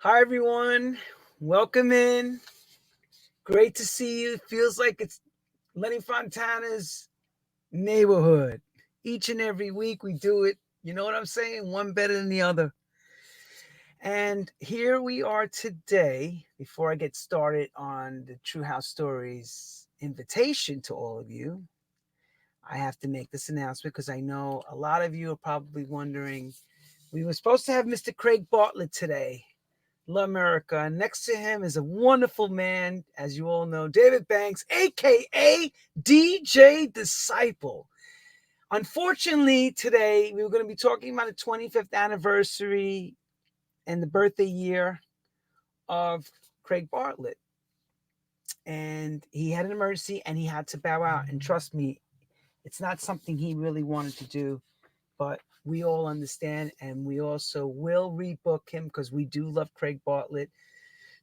Hi, everyone. Welcome in. Great to see you. It feels like it's Lenny Fontana's neighborhood. Each and every week we do it. You know what I'm saying? One better than the other. And here we are today. Before I get started on the True House Stories invitation to all of you, I have to make this announcement because I know a lot of you are probably wondering. We were supposed to have Mr. Craig Bartlett today, La America. And next to him is a wonderful man, as you all know, David Banks, aka DJ Disciple. Unfortunately, today we were going to be talking about the 25th anniversary and the birthday year of Craig Bartlett. And he had an emergency and he had to bow out. And trust me, it's not something he really wanted to do, but we all understand. And we also will rebook him because we do love Craig Bartlett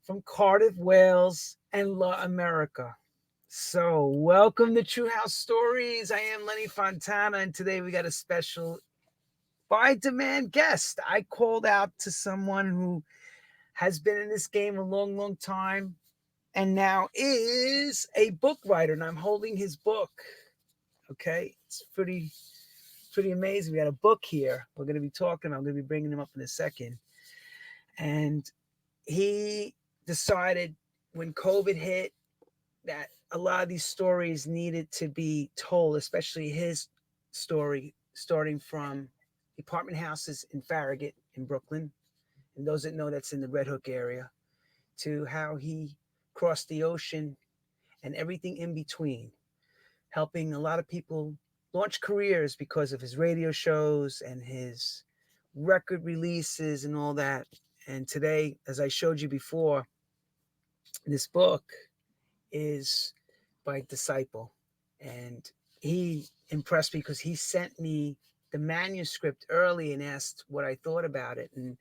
from Cardiff, Wales, and La America. So, welcome to True House Stories. I am Lenny Fontana, and today we got a special by demand guest. I called out to someone who has been in this game a long, long time and now is a book writer, and I'm holding his book. Okay, it's pretty amazing. We got a book here. We're going to be talking. I'm going to be bringing him up in a second. And he decided when COVID hit that a lot of these stories needed to be told, especially his story, starting from apartment houses in Farragut in Brooklyn. And those that know, that's in the Red Hook area, to how he crossed the ocean and everything in between, helping a lot of people launch careers because of his radio shows and his record releases and all that. And today, as I showed you before, this book is by Disciple. And he impressed me because he sent me the manuscript early and asked what I thought about it. And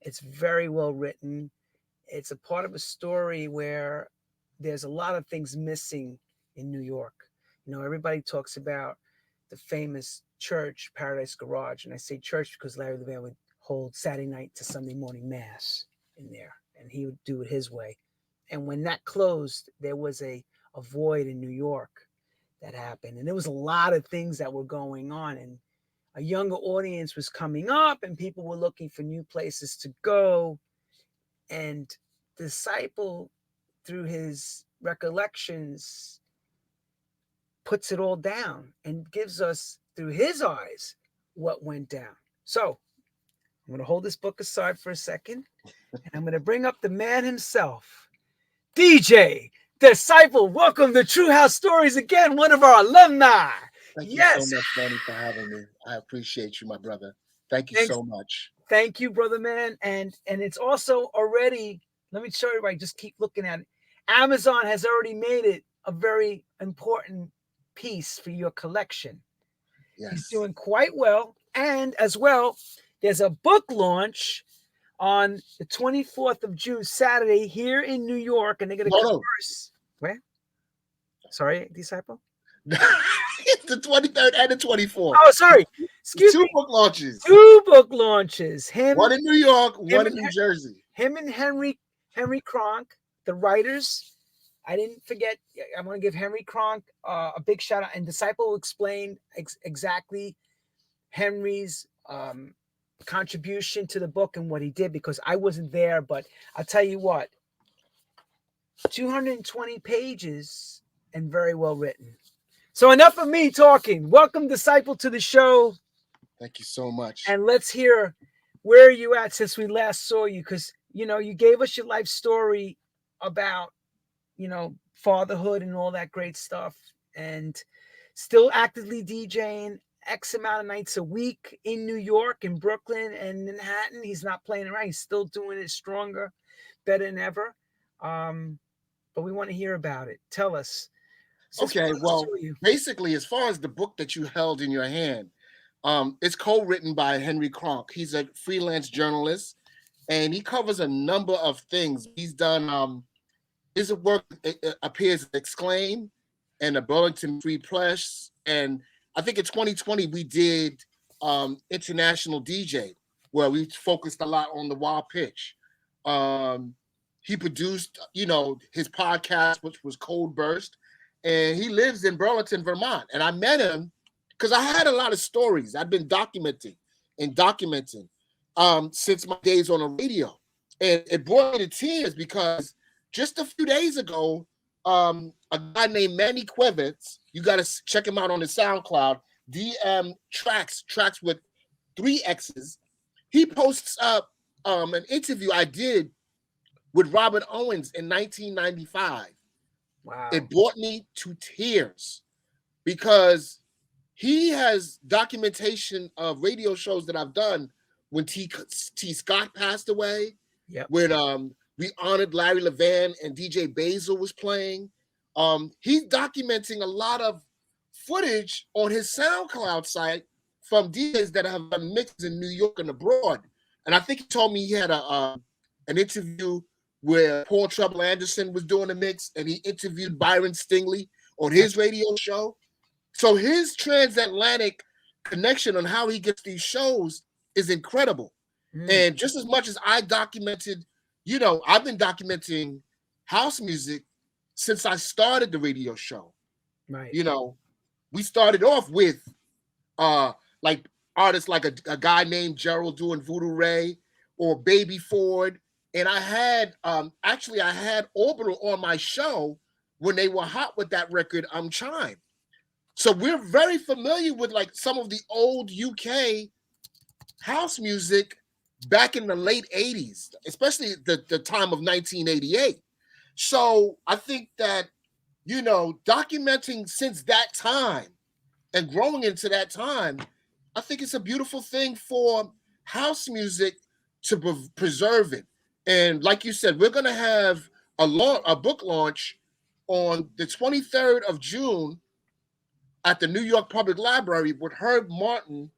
it's very well written. It's a part of a story where there's a lot of things missing in New York. You know, everybody talks about the famous church, Paradise Garage. And I say church because Larry Levan would hold Saturday night to Sunday morning mass in there, and he would do it his way. And when that closed, there was a void in New York that happened. And there was a lot of things that were going on. And a younger audience was coming up, and people were looking for new places to go. And Disciple, through his recollections, puts it all down and gives us, through his eyes, what went down. So I'm going to hold this book aside for a second, and I'm going to bring up the man himself, DJ Disciple. Welcome to True House Stories again, one of our alumni. Thank you so Yes. much, Lenny, for having me. I appreciate you, my brother. Thank you Thanks. so much. Thank you, brother man. And it's also already, let me show you, right, just keep looking at it. Amazon has already made it a very important piece for your collection. He's Yes. doing quite well. And as well, there's a book launch on the 24th of June, Saturday, here in New York. And they're going to No, no. converse. Where? Sorry, Disciple? It's the 23rd and the 24th. Oh, sorry. Excuse Two me. book launches. Two book launches. Him, One in New York, him one in and New Jersey. him and Henry Kronk, the writers. I didn't forget. I want to give Henry Kronk a big shout out. And Disciple will explain exactly Henry's contribution to the book and what he did, because I wasn't there. But I'll tell you what, 220 pages and very well written. So enough of me talking. Welcome, Disciple, to the show. Thank you so much. And let's hear, where are you at since we last saw you? Because, you know, you gave us your life story about, you know, fatherhood and all that great stuff. And still actively DJing X amount of nights a week in New York, in Brooklyn, and Manhattan. He's not playing around. He's still doing it stronger, better than ever. But we want to hear about it. Tell us. Since we Okay, last well, saw you. basically, as far as the book that you held in your hand, it's co-written by Henry Kronk. He's a freelance journalist, and he covers a number of things. He's done his work appears at Exclaim and the Burlington Free Press. And I think in 2020 we did International DJ, where we focused a lot on the wild pitch. Um, he produced, his podcast, which was Cold Burst, and he lives in Burlington, Vermont. And I met him because I had a lot of stories. I've been documenting since my days on the radio, and it brought me to tears because just a few days ago, a guy named Manny Quevitz, you got to check him out on his SoundCloud, DM tracks with 3 X's. He posts up an interview I did with Robert Owens in 1995. Wow. It brought me to tears because he has documentation of radio shows that I've done when T. Scott passed away. Yep. When we honored Larry Levan and DJ Basil was playing. He's documenting a lot of footage on his SoundCloud site from DJs that have done mixes in New York and abroad. And I think he told me he had an interview where Paul Trouble Anderson was doing a mix, and he interviewed Byron Stingley on his radio show. So his transatlantic connection on how he gets these shows is incredible. And just as much as I documented, I've been documenting house music since I started the radio show. Right. We started off with like artists like a guy named Gerald doing Voodoo Ray or Baby Ford. And I had I had Orbital on my show when they were hot with that record, Chime. So we're very familiar with like some of the old UK house music back in the late 80s, especially the time of 1988. So I think that, documenting since that time and growing into that time, I think it's a beautiful thing for house music to preserve it. And like you said, we're going to have a book launch on the 23rd of June at the New York Public Library with Herb Martin.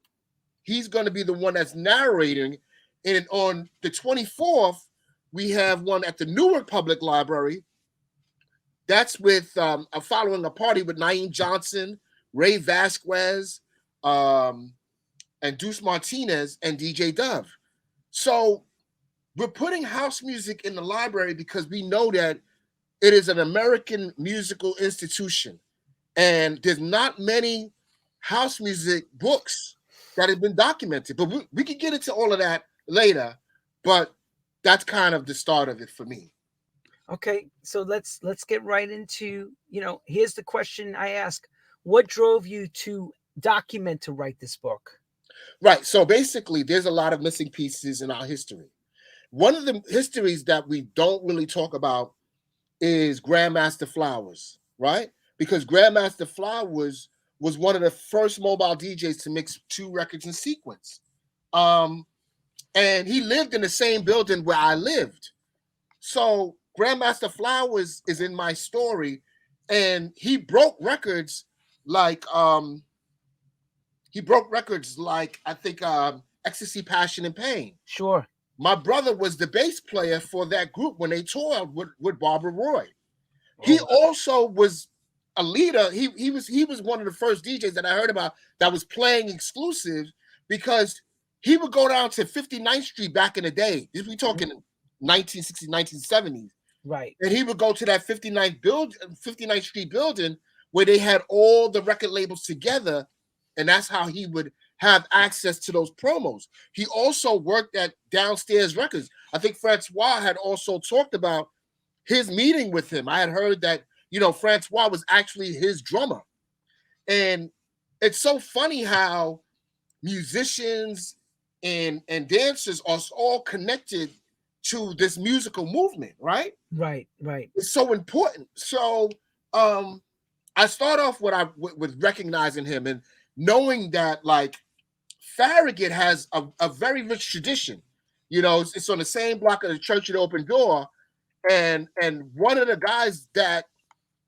He's going to be the one that's narrating. And on the 24th, we have one at the Newark Public Library. That's with following a party with Naeem Johnson, Ray Vasquez, and Deuce Martinez and DJ Dove. So we're putting house music in the library because we know that it is an American musical institution. And there's not many house music books that have been documented. But we can get into all of that later. But that's kind of the start of it for me. Okay, so let's get right into, here's the question I ask. What drove you to write this book? Right. So basically, there's a lot of missing pieces in our history. One of the histories that we don't really talk about is Grandmaster Flowers, right? Because Grandmaster Flowers was one of the first mobile DJs to mix 2 records in sequence. And he lived in the same building where I lived. So Grandmaster Flowers is in my story, and he broke records like I think Ecstasy, Passion, and Pain. Sure. My brother was the bass player for that group when they toured with Barbara Roy. He also was a leader. He was one of the first DJs that I heard about that was playing exclusives because he would go down to 59th Street back in the day. We talking 1960s, 1970s. Right. And he would go to that 59th Street building where they had all the record labels together, and that's how he would have access to those promos. He also worked at Downstairs Records. I think Francois had also talked about his meeting with him. I had heard that, Francois was actually his drummer. And it's so funny how musicians and dancers are all connected to this musical movement, right? Right. It's so important. So I start off with recognizing him and knowing that, like, Farragut has a very rich tradition. It's on the same block of the Church of the Open Door. And one of the guys that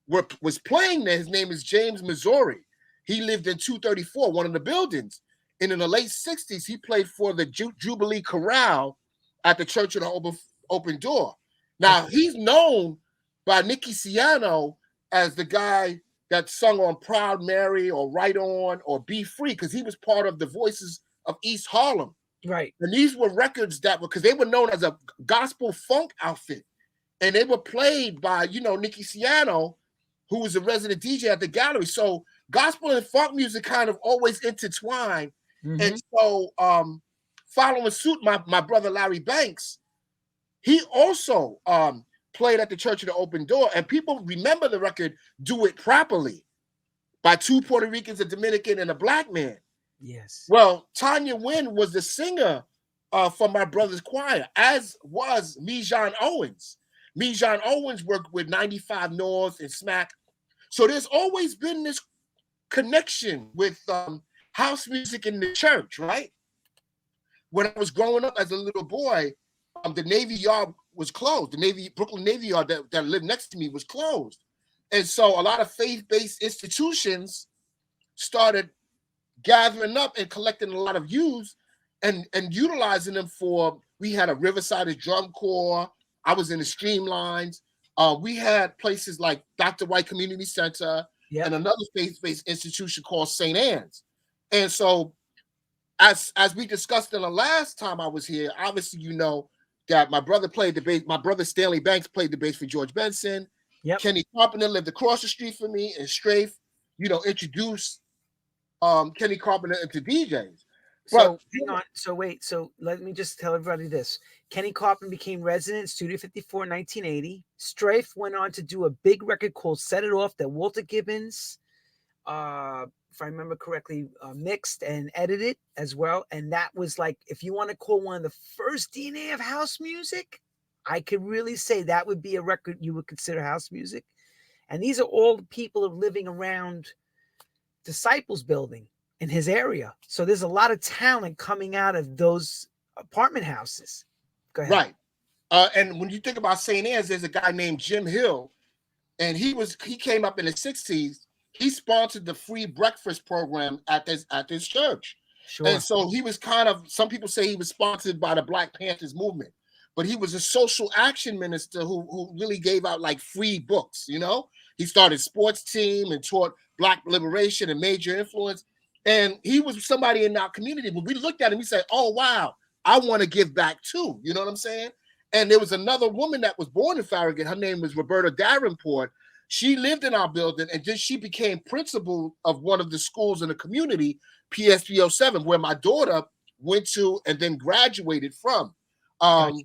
was playing there, his name is James Missouri. He lived in 234, one of the buildings. And in the late 60s, he played for the Jubilee Chorale at the Church of the Open Door. Now, he's known by Nicky Ciano as the guy that sung on Proud Mary or Right On or Be Free, because he was part of the Voices of East Harlem. Right. And these were records that were, because they were known as a gospel funk outfit. And they were played by, Nicky Ciano, who was a resident DJ at the gallery. So gospel and funk music kind of always intertwined. And Mm-hmm. so following suit, my brother Larry Banks, he also played at the Church of the Open Door. And people remember the record Do It Properly by two Puerto Ricans, a Dominican, and a black man. Yes. Well, Tanya Wynn was the singer for my brother's choir, as was Mijan Owens. Mijan Owens worked with 95 North and Smack. So there's always been this connection with house music in the church, right? When I was growing up as a little boy, the Navy Yard was closed. The Brooklyn Navy Yard that lived next to me was closed. And so a lot of faith-based institutions started gathering up and collecting a lot of youths and utilizing them for, we had a Riverside drum corps. I was in the Streamlines. We had places like Dr. White Community Center and another faith-based institution called St. Anne's. And so as we discussed in the last time I was here, obviously that my brother played the bass. My brother Stanley Banks played the bass for George Benson. Yep. Kenny Carpenter lived across the street from me, and Strafe, introduced Kenny Carpenter into DJs. So hang on. So wait. So let me just tell everybody this. Kenny Carpenter became resident in Studio 54 in 1980. Strafe went on to do a big record called Set It Off that Walter Gibbons, if I remember correctly, mixed and edited as well. And that was like, if you want to call one of the first DNA of house music, I could really say that would be a record you would consider house music. And these are all the people living around Disciples Building in his area. So there's a lot of talent coming out of those apartment houses. Go ahead. Right. And when you think about St. Anne's, there's a guy named Jim Hill, and he came up in the 60s. He sponsored the free breakfast program at this church. Sure. And so he was some people say he was sponsored by the Black Panthers movement, but he was a social action minister who really gave out like free books, He started sports team and taught Black liberation and major influence. And he was somebody in our community. When we looked at him, we said, oh, wow, I want to give back too. You know what I'm saying? And there was another woman that was born in Farragut. Her name was Roberta Davenport. She lived in our building, and then she became principal of one of the schools in the community, PS 307, where my daughter went to and then graduated from. Gotcha.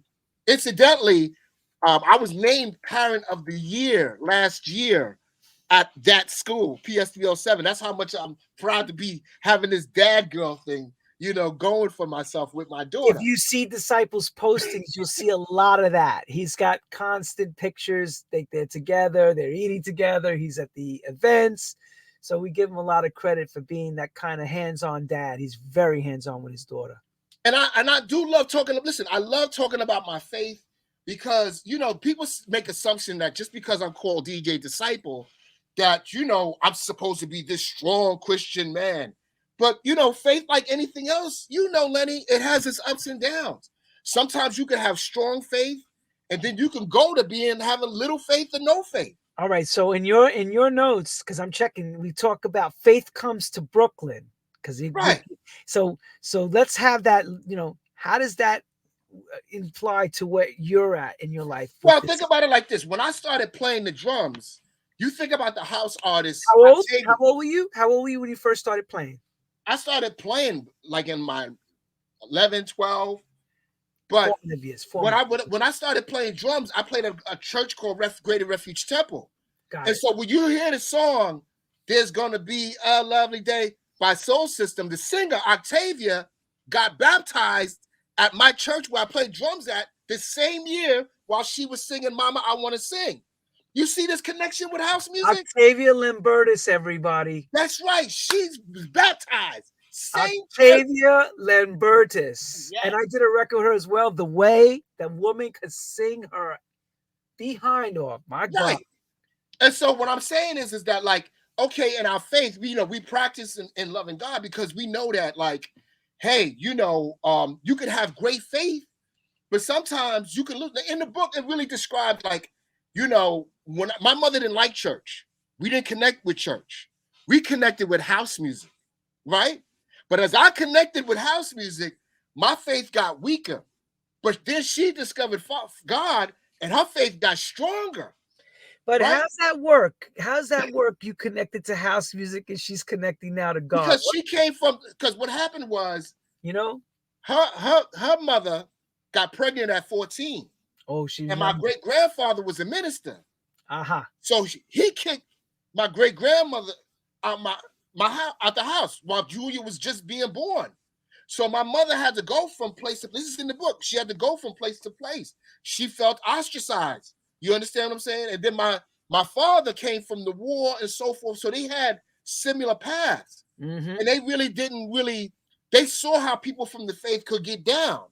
Incidentally, I was named Parent of the Year last year at that school, PS 307. That's how much I'm proud to be having this dad girl thing, going for myself with my daughter. If you see Disciples postings, you'll see a lot of that. He's got constant pictures. They're together. They're eating together. He's at the events. So we give him a lot of credit for being that kind of hands-on dad. He's very hands-on with his daughter. And I do love talking. Listen, I love talking about my faith because, people make assumption that just because I'm called DJ Disciple, that, I'm supposed to be this strong Christian man. But, faith, like anything else, Lenny, it has its ups and downs. Sometimes you can have strong faith, and then you can go to having little faith and no faith. All right. So in your notes, because I'm checking, we talk about faith comes to Brooklyn. Right. So let's have that, how does that imply to where you're at in your life? Well, think about it like this. When I started playing the drums, you think about the house artists. How old were you? How old were you when you first started playing? I started playing like in my 11, 12. But when I started playing drums, I played a church called Greater Refuge Temple. So when you hear the song, There's Gonna Be a Lovely Day by Soul System, the singer Octavia got baptized at my church where I played drums at the same year while she was singing Mama, I Want to Sing. You see this connection with house music? Octavia Lambertus, everybody. That's right. She's baptized. Octavia Lambertus. Yes. And I did a record with her as well. The way that woman could sing her behind off. My God. And so what I'm saying is that, like, okay, in our faith, we practice in loving God because we know that, like, hey, you can have great faith, but sometimes you can look in the book. It really describes, like, when my mother didn't like church, we didn't connect with church. We connected with house music, right? But as I connected with house music, my faith got weaker. But then she discovered God, and her faith got stronger. But Right? how's that work? How's that work? You connected to house music, and she's connecting now to God. Because she came from, because what happened was, You know? her mother got pregnant at 14. Oh, she And my young. great grandfather was a minister. Uh-huh. So he kicked my great grandmother out out the house while Julia was just being born. So my mother had to go from place to place. This is in the book. She had to go from place to place. She felt ostracized. You understand what I'm saying? And then my father came from the war and so forth. So they had similar paths. Mm-hmm. And they they saw how people from the faith could get down.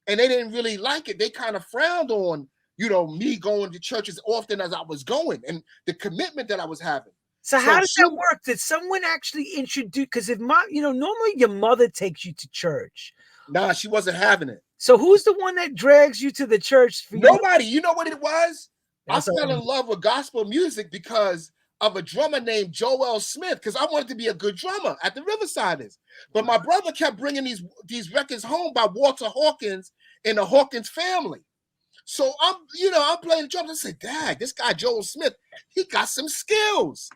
And they didn't really like it. They kind of frowned on, me going to church as often as I was going and the commitment that I was having. So how does that work? Did someone actually introduce? Because if normally your mother takes you to church. Nah, she wasn't having it. So who's the one that drags you to the church? Nobody. You know what it was? That's I fell in love with gospel music because of a drummer named Joel Smith, because I wanted to be a good drummer at the Riversiders. But my brother kept bringing these records home by Walter Hawkins and the Hawkins family. So I'm playing the drums. I said, Dad, this guy Joel Smith, he got some skills.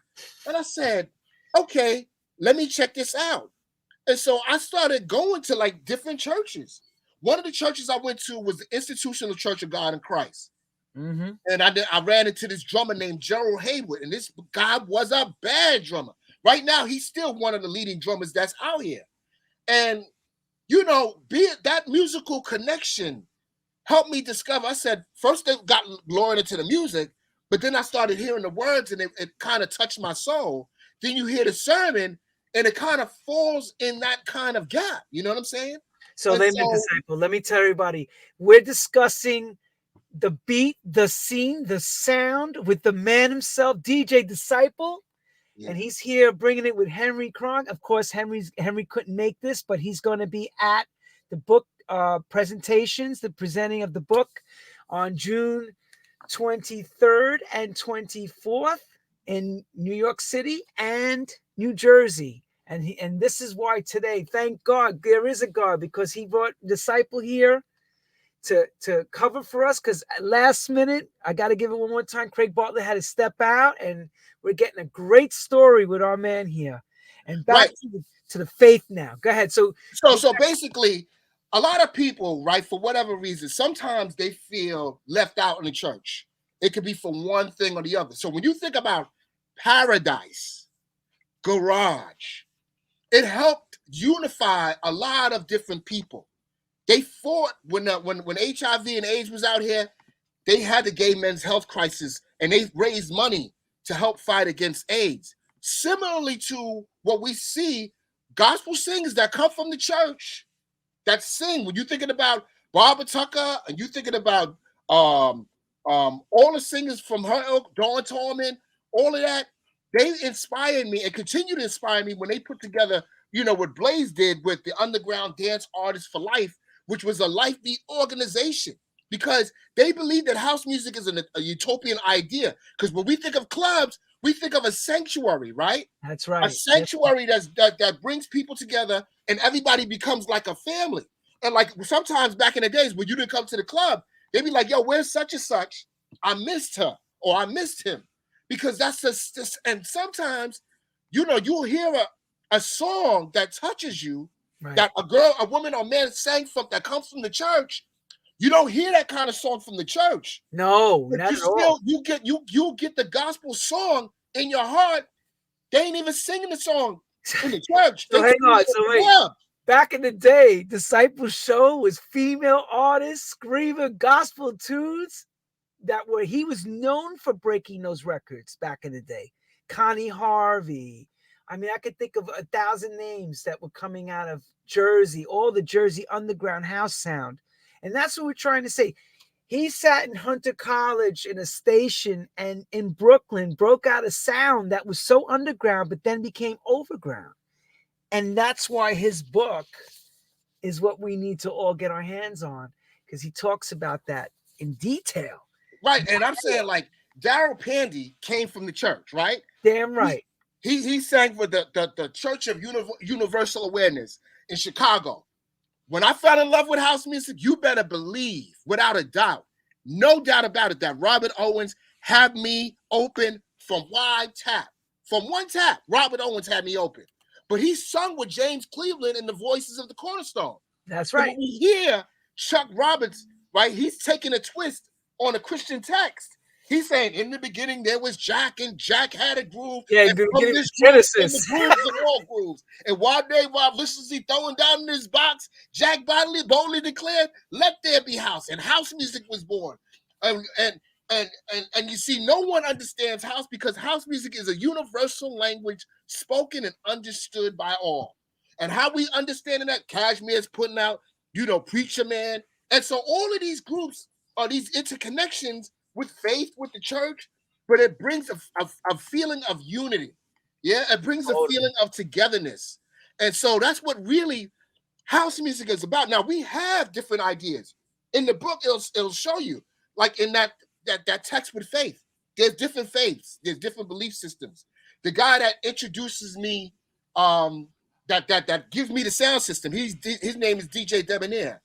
And I said, okay, let me check this out. And so I started going to like different churches. One of the churches I went to was the Institutional Church of God in Christ. Mm-hmm. And I ran into this drummer named Gerald Haywood, and this guy was a bad drummer. Right now, he's still one of the leading drummers that's out here. And, that musical connection helped me discover. I said, first they got lured into the music, but then I started hearing the words, and it kind of touched my soul. Then you hear the sermon, and it kind of falls in that kind of gap. You know what I'm saying? So, Disciple, let me tell everybody, we're discussing the beat, the scene, the sound with the man himself, DJ Disciple. Yeah. And he's here bringing it with Henry Cronk. Of course, Henry couldn't make this, but he's going to be at the book presentations, the presenting of the book on June 23rd and 24th in New York City and New Jersey. And this is why today, thank God, there is a God, because he brought Disciple here to cover for us, because last minute, I got to give it one more time, Craig Bartlett had to step out, and we're getting a great story with our man here. And back to the faith now. Go ahead. So basically, a lot of people, right, for whatever reason, sometimes they feel left out in the church. It could be for one thing or the other. So when you think about Paradise, Garage, it helped unify a lot of different people. They fought when HIV and AIDS was out here. They had the gay men's health crisis, and they raised money to help fight against AIDS. Similarly to what we see, gospel singers that come from the church that sing. When you're thinking about Barbara Tucker, and you're thinking about all the singers from her ilk, Dawn Tallman, all of that, they inspired me and continue to inspire me when they put together, what Blaze did with the Underground Dance Artists for Life, which was a life beat organization, because they believe that house music is a utopian idea. Because when we think of clubs, we think of a sanctuary, right? That's right. A sanctuary that brings people together, and everybody becomes like a family. And like sometimes back in the days when you didn't come to the club, they'd be like, yo, where's such and such? I missed her, or I missed him. Because that's just and sometimes, you'll hear a song that touches you, right, that a woman or man sang from, that comes from the church. You don't hear that kind of song from the church. No, but not at all. You get the gospel song in your heart. They ain't even singing the song in the church. So hang on. So wait. Back in the day, Disciple Show was female artists screaming gospel tunes he was known for breaking those records back in the day. Connie Harvey. I mean, I could think of 1,000 names that were coming out of Jersey, all the Jersey underground house sound. And that's what we're trying to say. He sat in Hunter College in a station and in Brooklyn broke out a sound that was so underground, but then became overground. And that's why his book is what we need to all get our hands on, because he talks about that in detail. Right. And I'm saying, like, Daryl Pandy came from the church, right? Damn right. He sang for the Church of Universal Awareness in Chicago. when I fell in love with house music, you better believe, without a doubt, no doubt about it, that Robert Owens had me open from wide tap. From one tap, Robert Owens had me open. But he sung with James Cleveland in the Voices of the Cornerstone. That's So right. when we hear Chuck Roberts, right, he's taking a twist on a Christian text. He's saying, in the beginning, there was Jack, and Jack had a groove. Yeah, And from beginning this with groove came Genesis. the grooves of all grooves. And while they were viciously throwing down in his box, Jack boldly declared, let there be house. And house music was born. And you see, no one understands house because house music is a universal language spoken and understood by all. And how we understand that, Cashmere's putting out, Preacher Man. And so all of these groups are these interconnections with faith, with the church, but it brings a feeling of unity. Yeah, it brings a feeling of togetherness. And so that's what really house music is about. Now, we have different ideas. In the book, it'll show you, like in that text with faith, there's different faiths, there's different belief systems. The guy that introduces me, that gives me the sound system, his name is DJ Debonair.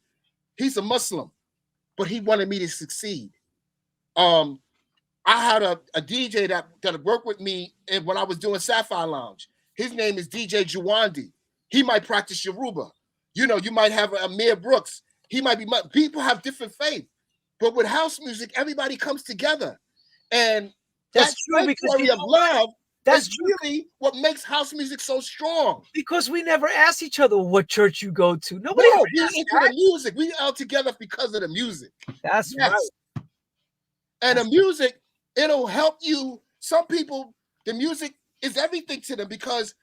He's a Muslim, but he wanted me to succeed. I had a DJ that worked with me when I was doing Sapphire Lounge. His name is DJ Juwandi. He might practice Yoruba. You might have Amir Brooks. He might be. People have different faith, but with house music, everybody comes together, and That's that true because story of love that's is really what makes house music so strong. because we never ask each other what church you go to. Nobody No, ever we asked into that. the music. We all together because of the music. That's Yes. right. And the music, it'll help you. Some people, the music is everything to them because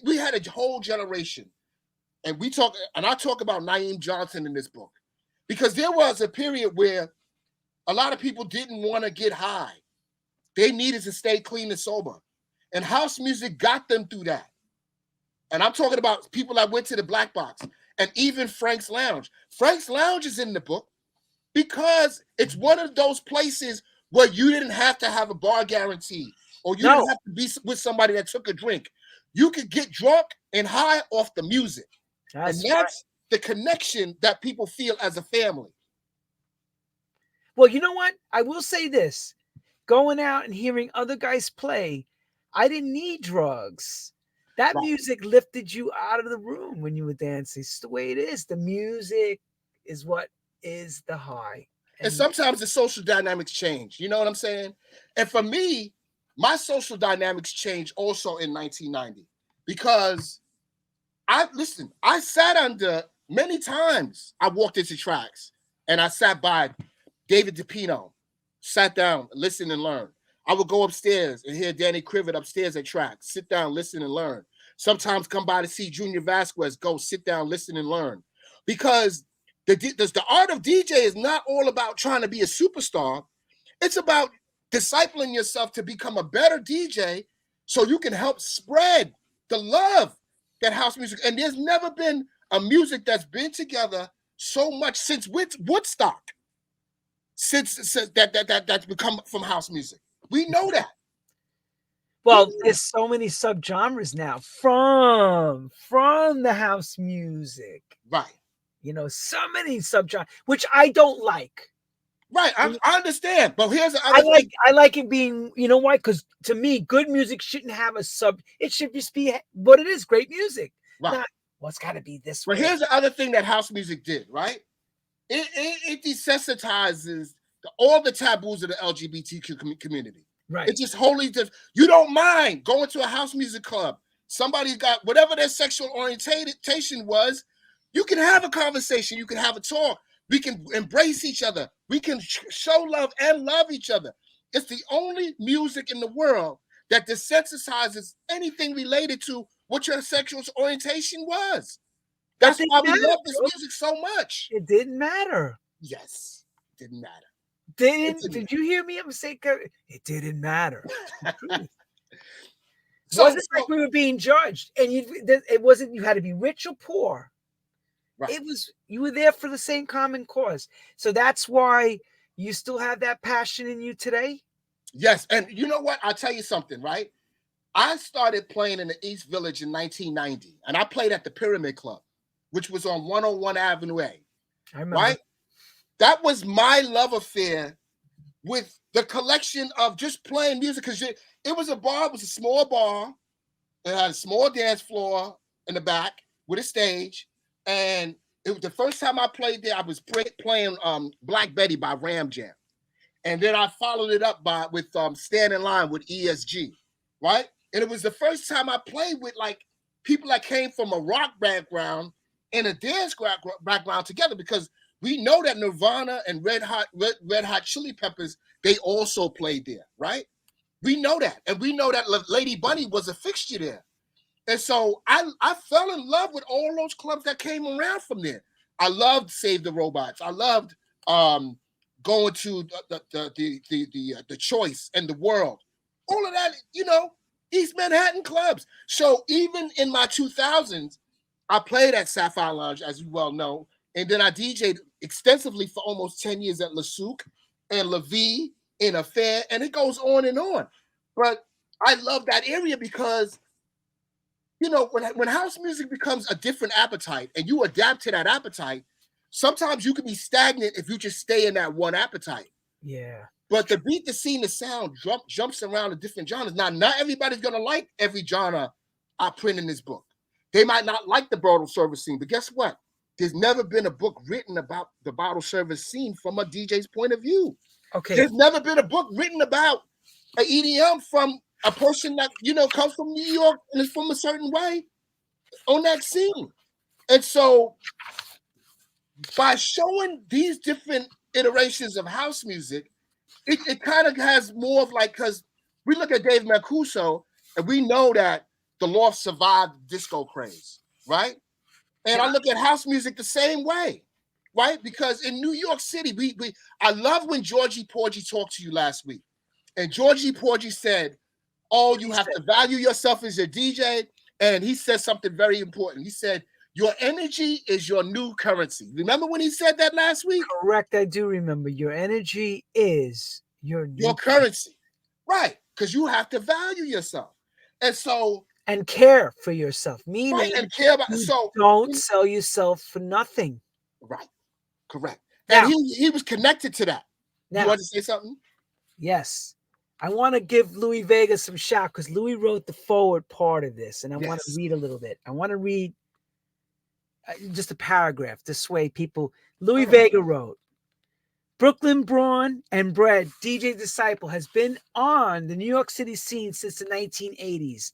we had a whole generation. And I talk about Naeem Johnson in this book because there was a period where a lot of people didn't want to get high. They needed to stay clean and sober. And house music got them through that. And I'm talking about people that went to the Black Box and even Frank's Lounge. Frank's Lounge is in the book because it's one of those places where you didn't have to have a bar guarantee or you didn't have to be with somebody that took a drink. You could get drunk and high off the music. That's the connection that people feel as a family. Well, you know what? I will say this. Going out and hearing other guys play, I didn't need drugs. That music lifted you out of the room when you were dancing. It's the way it is. The music is what is the high. And sometimes the social dynamics change. You know what I'm saying? And for me, my social dynamics changed also in 1990 because I sat under many times. I walked into tracks and I sat by David DePino, sat down, listen and learn. I would go upstairs and hear Danny Crivet upstairs at tracks, sit down, listen and learn. Sometimes come by to see Junior Vasquez, go sit down, listen and learn. Because the art of DJ is not all about trying to be a superstar. It's about discipling yourself to become a better DJ so you can help spread the love that house music. And there's never been a music that's been together so much since Woodstock. Since that's become from house music. We know that. Well, there's so many subgenres now from the house music. Right. So many subgenres, which I don't like. Right. I understand. But here's the other thing. I like it being, you know why? Because to me, good music shouldn't have a sub. It should just be what it is, great music. Right. Not, it's got to be this way. But here's the other thing that house music did, right? It desensitizes all the taboos of the LGBTQ community. Right. It's just wholly different. You don't mind going to a house music club. Somebody's got whatever their sexual orientation was. You can have a conversation. You can have a talk. We can embrace each other. We can show love and love each other. It's the only music in the world that desensitizes anything related to what your sexual orientation was. That's why we love this music so much. It didn't matter. Yes, it didn't matter. Did you hear me? I'm saying it didn't matter. It wasn't like we were being judged, and it wasn't. You had to be rich or poor. Right. It was you were there for the same common cause. So that's why you still have that passion in you today. Yes, and you know what? I'll tell you something, right? I started playing in the East Village in 1990, and I played at the Pyramid Club which was on 101 Avenue A. I remember. Right? That was my love affair with the collection of just playing music, because it was a bar, it was a small bar. It had a small dance floor in the back with a stage. And it was the first time I played there, I was playing Black Betty by Ram Jam. And then I followed it up with Stand in Line with ESG, right? And it was the first time I played with like people that came from a rock background and a dance background together, because we know that Nirvana and Red Hot Chili Peppers, they also played there, right? We know that. And we know that Lady Bunny was a fixture there. And so I fell in love with all those clubs that came around from there. I loved Save the Robots. I loved going to the Choice and the World. All of that, East Manhattan clubs. So even in my 2000s, I played at Sapphire Lounge, as you well know, and then I DJed extensively for almost 10 years at Le Souk and La Vie in Affair, and it goes on and on. But I love that area because, when house music becomes a different appetite and you adapt to that appetite, sometimes you can be stagnant if you just stay in that one appetite. Yeah. But the beat, the scene, the sound jumps around to different genres. Now, not everybody's going to like every genre I print in this book. They might not like the bottle service scene, but guess what? There's never been a book written about the bottle service scene from a DJ's point of view. Okay. There's never been a book written about an EDM from a person that, comes from New York and is from a certain way on that scene. And so by showing these different iterations of house music, it kind of has more of like, because we look at Dave Mancuso and we know that the Loft survived disco craze, right? And I look at house music the same way, right? Because in New York City, I love when Georgie Porgy talked to you last week. And Georgie Porgy said, you have to value yourself as a DJ. And he said something very important. He said, your energy is your new currency. Remember when he said that last week? Correct. I do remember. Your energy is your currency. Right. Because you have to value yourself. And so. And care for yourself. Meaning, right, and care about. So don't sell yourself for nothing. Right. Correct. Now, and he was connected to that. Now, you want to say something? Yes. I want to give Louis Vega some shout because Louis wrote the forward part of this, and I want to read a little bit. I want to read just a paragraph. This way, people. Louis Vega wrote, Brooklyn born and bred DJ Disciple has been on the New York City scene since the 1980s.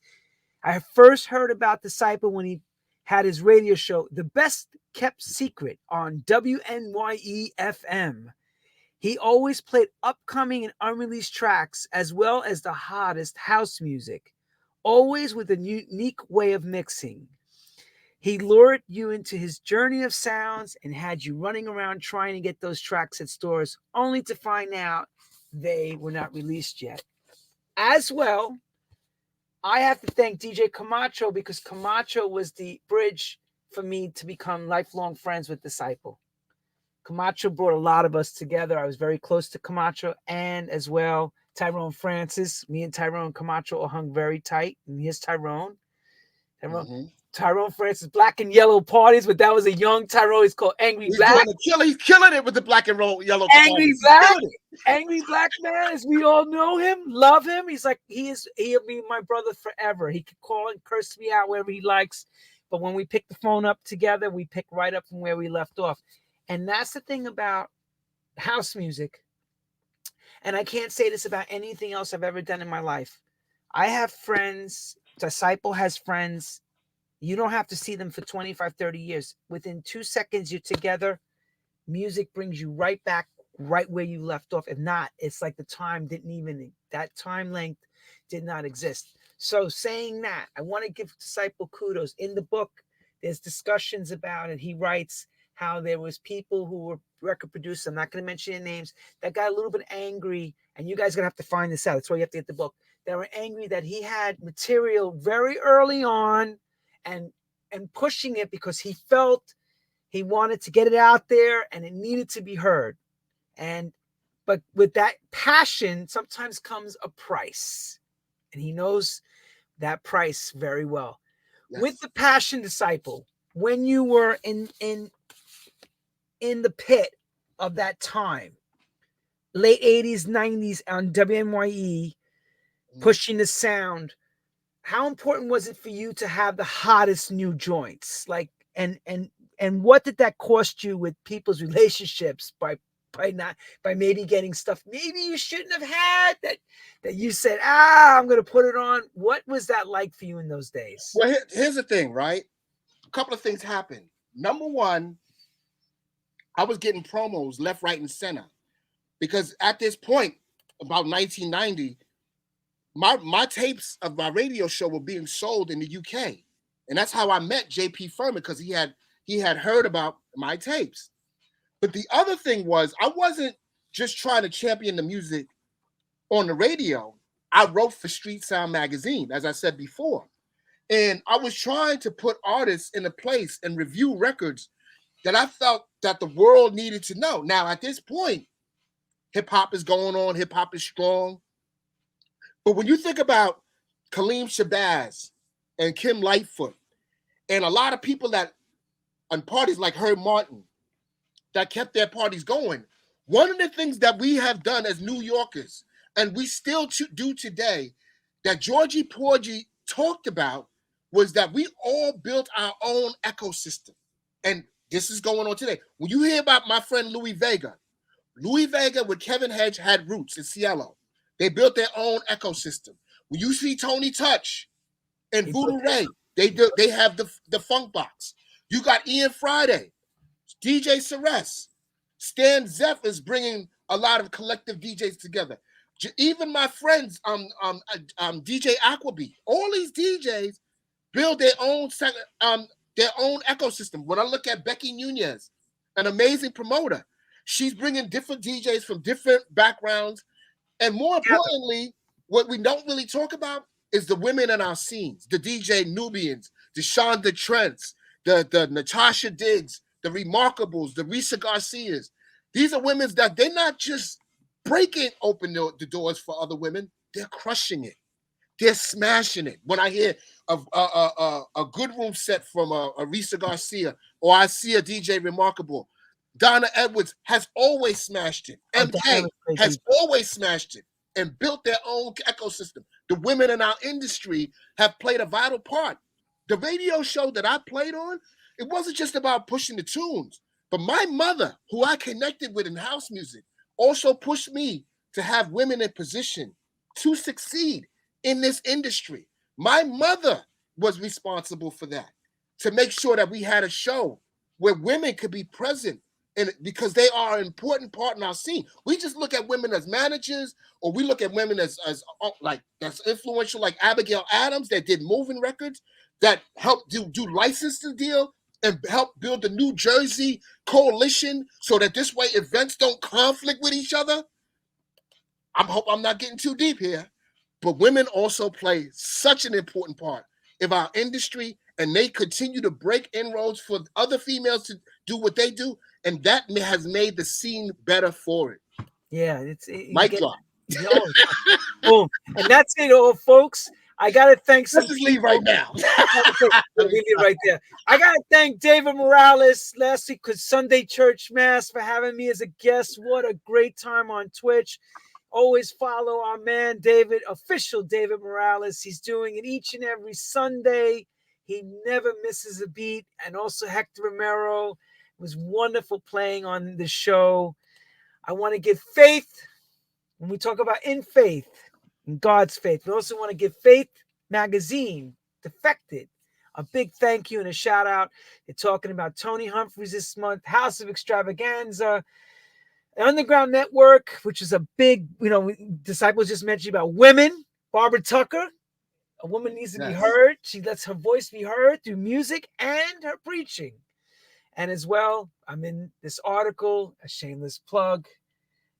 I first heard about Disciple when he had his radio show, The Best Kept Secret, on WNYE FM. He always played upcoming and unreleased tracks as well as the hottest house music, always with a unique way of mixing. He lured you into his journey of sounds and had you running around trying to get those tracks at stores, only to find out they were not released yet. As well, I have to thank DJ Camacho because Camacho was the bridge for me to become lifelong friends with Disciple. Camacho brought a lot of us together. I was very close to Camacho and as well Tyrone Francis. Me and Tyrone Camacho hung very tight. And here's Tyrone. Tyrone Francis, black and yellow parties, but that was a young Tyrone. He's called Angry Black. He's killing it with the black and yellow Angry Black. Angry Black man, as we all know him, love him. He's like, he'll be my brother forever. He could call and curse me out wherever he likes. But when we pick the phone up together, we pick right up from where we left off. And that's the thing about house music. And I can't say this about anything else I've ever done in my life. I have friends. Disciple has friends. You don't have to see them for 25, 30 years. Within 2 seconds, you're together. Music brings you right back, right where you left off. If not, it's like that time length did not exist. So saying that, I want to give Disciple kudos. In the book, there's discussions about it. He writes how there was people who were record producers, I'm not going to mention their names, that got a little bit angry, and you guys are going to have to find this out. That's why you have to get the book. They were angry that he had material very early on and pushing it because he felt he wanted to get it out there and it needed to be heard. But with that passion sometimes comes a price. And he knows that price very well. Yes. With the passion, Disciple, when you were in the pit of that time, late 80s, 90s on WNYE, pushing the sound, how important was it for you to have the hottest new joints? Like, and what did that cost you with people's relationships by maybe getting stuff maybe you shouldn't have had, that you said, I'm gonna put it on? What was that like for you in those days? Well, here's the thing, right? A couple of things happened. Number one, I was getting promos left, right, and center because at this point, about 1990, my tapes of my radio show were being sold in the UK, and that's how I met JP Furman, because he had heard about my tapes. But the other thing was, I wasn't just trying to champion the music on the radio. I wrote for Street Sound magazine, as I said before, and I was trying to put artists in a place and review records that I felt that the world needed to know. Now, at this point, hip hop is going on, hip hop is strong. But when you think about Kaleem Shabazz and Kim Lightfoot, and a lot of people that on parties like Herb Martin that kept their parties going, one of the things that we have done as New Yorkers, and we still do today, that Georgie Porgy talked about, was that we all built our own ecosystem. And this is going on today. When you hear about my friend Louis Vega with Kevin Hedge had roots in Cielo. They built their own ecosystem. When you see Tony Touch and Voodoo Ray, they have the funk box. You got Ian Friday, DJ Ceres, Stan Zeff is bringing a lot of collective DJs together. Even my friends, DJ Aquabeat, all these DJs build their own ecosystem. When I look at Becky Nunez, an amazing promoter, she's bringing different DJs from different backgrounds. And more importantly, what we don't really talk about is the women in our scenes, the DJ Nubians, the Shonda Trents, the Natasha Diggs, the Remarkables, the Risa Garcias. These are women that they're not just breaking open the doors for other women, they're crushing it. They're smashing it. When I hear a good room set from a Risa Garcia, or I see a DJ Remarkable, Donna Edwards has always smashed it. MK has always smashed it and built their own ecosystem. The women in our industry have played a vital part. The radio show that I played on, it wasn't just about pushing the tunes, but my mother, who I connected with in house music, also pushed me to have women in position to succeed in this industry. My mother was responsible for that, to make sure that we had a show where women could be present, and because they are an important part in our scene. We just look at women as managers, or we look at women as like that's influential, like Abigail Adams, that did moving records, that helped do licensing deal and help build the New Jersey coalition so that this way events don't conflict with each other. I hope I'm not getting too deep here, but women also play such an important part of our industry, and they continue to break inroads for other females to do what they do, and that has made the scene better for it. Yeah, Mic drop. Boom. And that's it, all folks. I gotta thank some. Let's just leave right now. We'll leave it right there. I gotta thank David Morales last week with Sunday Church Mass for having me as a guest. What a great time on Twitch. Always follow our man David, official David Morales. He's doing it each and every Sunday. He never misses a beat. And also Hector Romero. It was wonderful playing on the show. I want to give faith. When we talk about in faith, in God's faith, we also want to give Faith Magazine, Defected, a big thank you and a shout out. They're talking about Tony Humphries this month, House of Extravaganza, Underground Network, which is a big, Disciples just mentioned about women. Barbara Tucker, a woman needs to be heard. She lets her voice be heard through music and her preaching. And as well, I'm in this article, a shameless plug,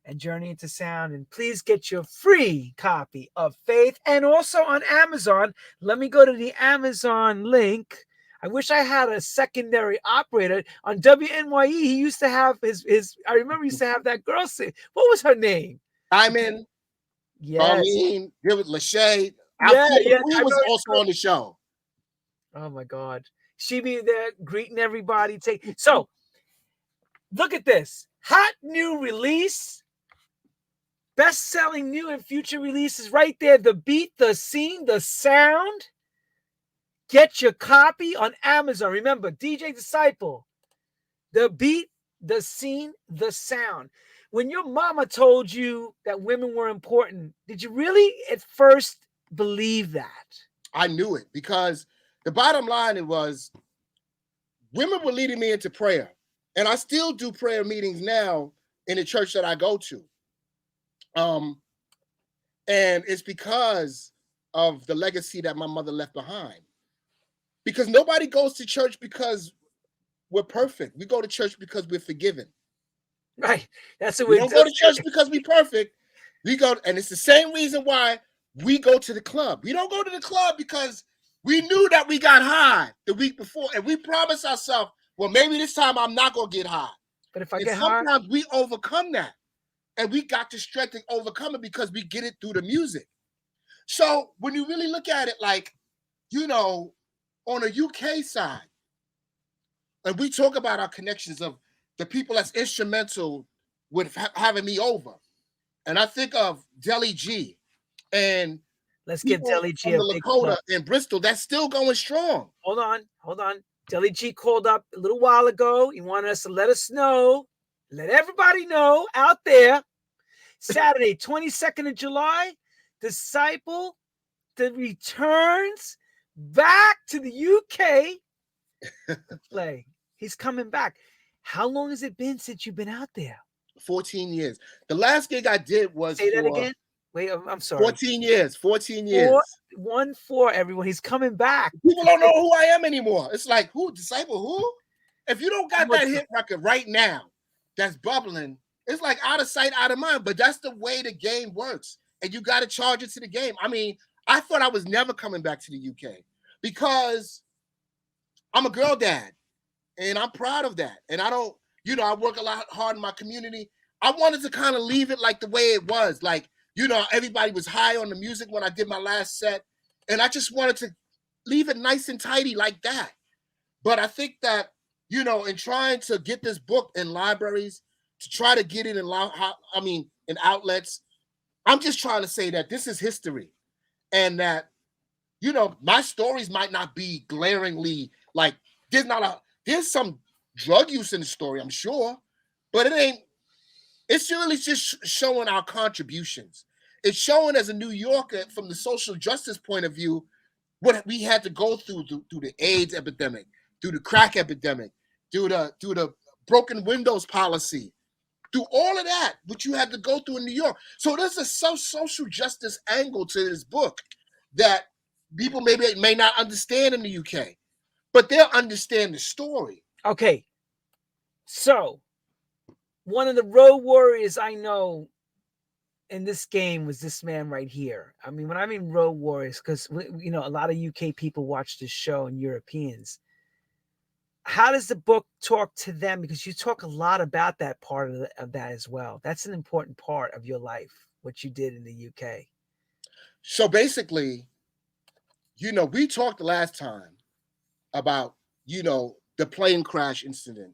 and Journey into Sound. And please get your free copy of Faith, and also on Amazon. Let me go to the Amazon link. I wish I had a secondary operator. On WNYE, he used to have his I remember he used to have that girl sing. What was her name? Diamond. Yes. Darlene, there was Lachey. Yeah. He was also on the show. Oh my God. She be there greeting everybody. So look at this. Hot new release. Best-selling new and future releases right there. The beat, the scene, the sound. Get your copy on Amazon. Remember, DJ Disciple. The beat, the scene, the sound. When your mama told you that women were important, did you really at first believe that? I knew it because the bottom line it was women were leading me into prayer. And I still do prayer meetings now in the church that I go to. And it's because of the legacy that my mother left behind. Because nobody goes to church because we're perfect. We go to church because we're forgiven. Right. That's what We we don't go to church because we're perfect. We go, and it's the same reason why we go to the club. We don't go to the club because we knew that we got high the week before, and we promised ourselves, well, maybe this time I'm not gonna get high. But if I And get high, sometimes we overcome that, and we got the strength to overcome it because we get it through the music. So when you really look at it, like, you know, on a UK side, and we talk about our connections of the people that's instrumental with having me over. And I think of Deli G and let's give people Deli G from a the big Lakota plug. and Bristol that's still going strong. Hold on. Deli G called up a little while ago. He wanted us to let us know, let everybody know out there. Saturday, 22nd of July, Disciple that returns back to the UK to play. He's coming back. How long has it been since you've been out there? 14 years. The last gig I did was Say that for again. Wait, I'm sorry. 14 years. 14 years. 4-1-4, everyone. He's coming back. People don't know who I am anymore. It's like, who? Disciple who? If you don't got that hit record right now that's bubbling, it's like out of sight, out of mind. But that's the way the game works. And you got to charge it to the game. I mean, I thought I was never coming back to the UK because I'm a girl dad. And I'm proud of that. And I don't, I work a lot hard in my community. I wanted to kind of leave it like the way it was. Like, everybody was high on the music when I did my last set. And I just wanted to leave it nice and tidy like that. But I think that, in trying to get this book in libraries, to try to get it in outlets, I'm just trying to say that this is history. And that, my stories might not be glaringly like, there's some drug use in the story, I'm sure, but it's really just showing our contributions. It's showing as a New Yorker from the social justice point of view, what we had to go through the AIDS epidemic, through the crack epidemic, through the broken windows policy, through all of that, which you had to go through in New York. So there's a social justice angle to this book that people may not understand in the UK, but they'll understand the story. Okay. So, one of the road warriors I know in this game was this man right here. I mean, when I mean road warriors, because, a lot of UK people watch this show and Europeans. How does the book talk to them? Because you talk a lot about that part of that as well. That's an important part of your life, what you did in the UK. So basically, we talked the last time about, the plane crash incident.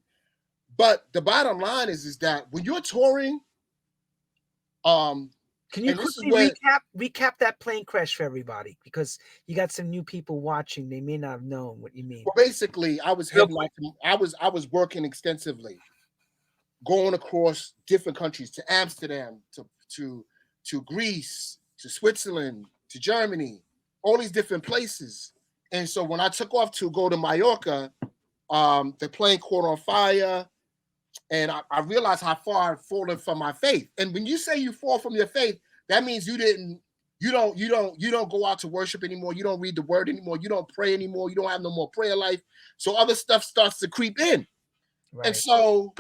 But the bottom line is that when you're touring, can you quickly recap that plane crash for everybody? Because you got some new people watching. They may not have known what you mean. Well, basically, I was I was working extensively, going across different countries, to Amsterdam, to Greece, to Switzerland, to Germany, all these different places. And so when I took off to go to Mallorca, the plane caught on fire, and I realized how far I'd fallen from my faith. And when you say you fall from your faith, that means you don't go out to worship anymore. You don't read the word anymore. You don't pray anymore. You don't have no more prayer life. So other stuff starts to creep in. Right. And so,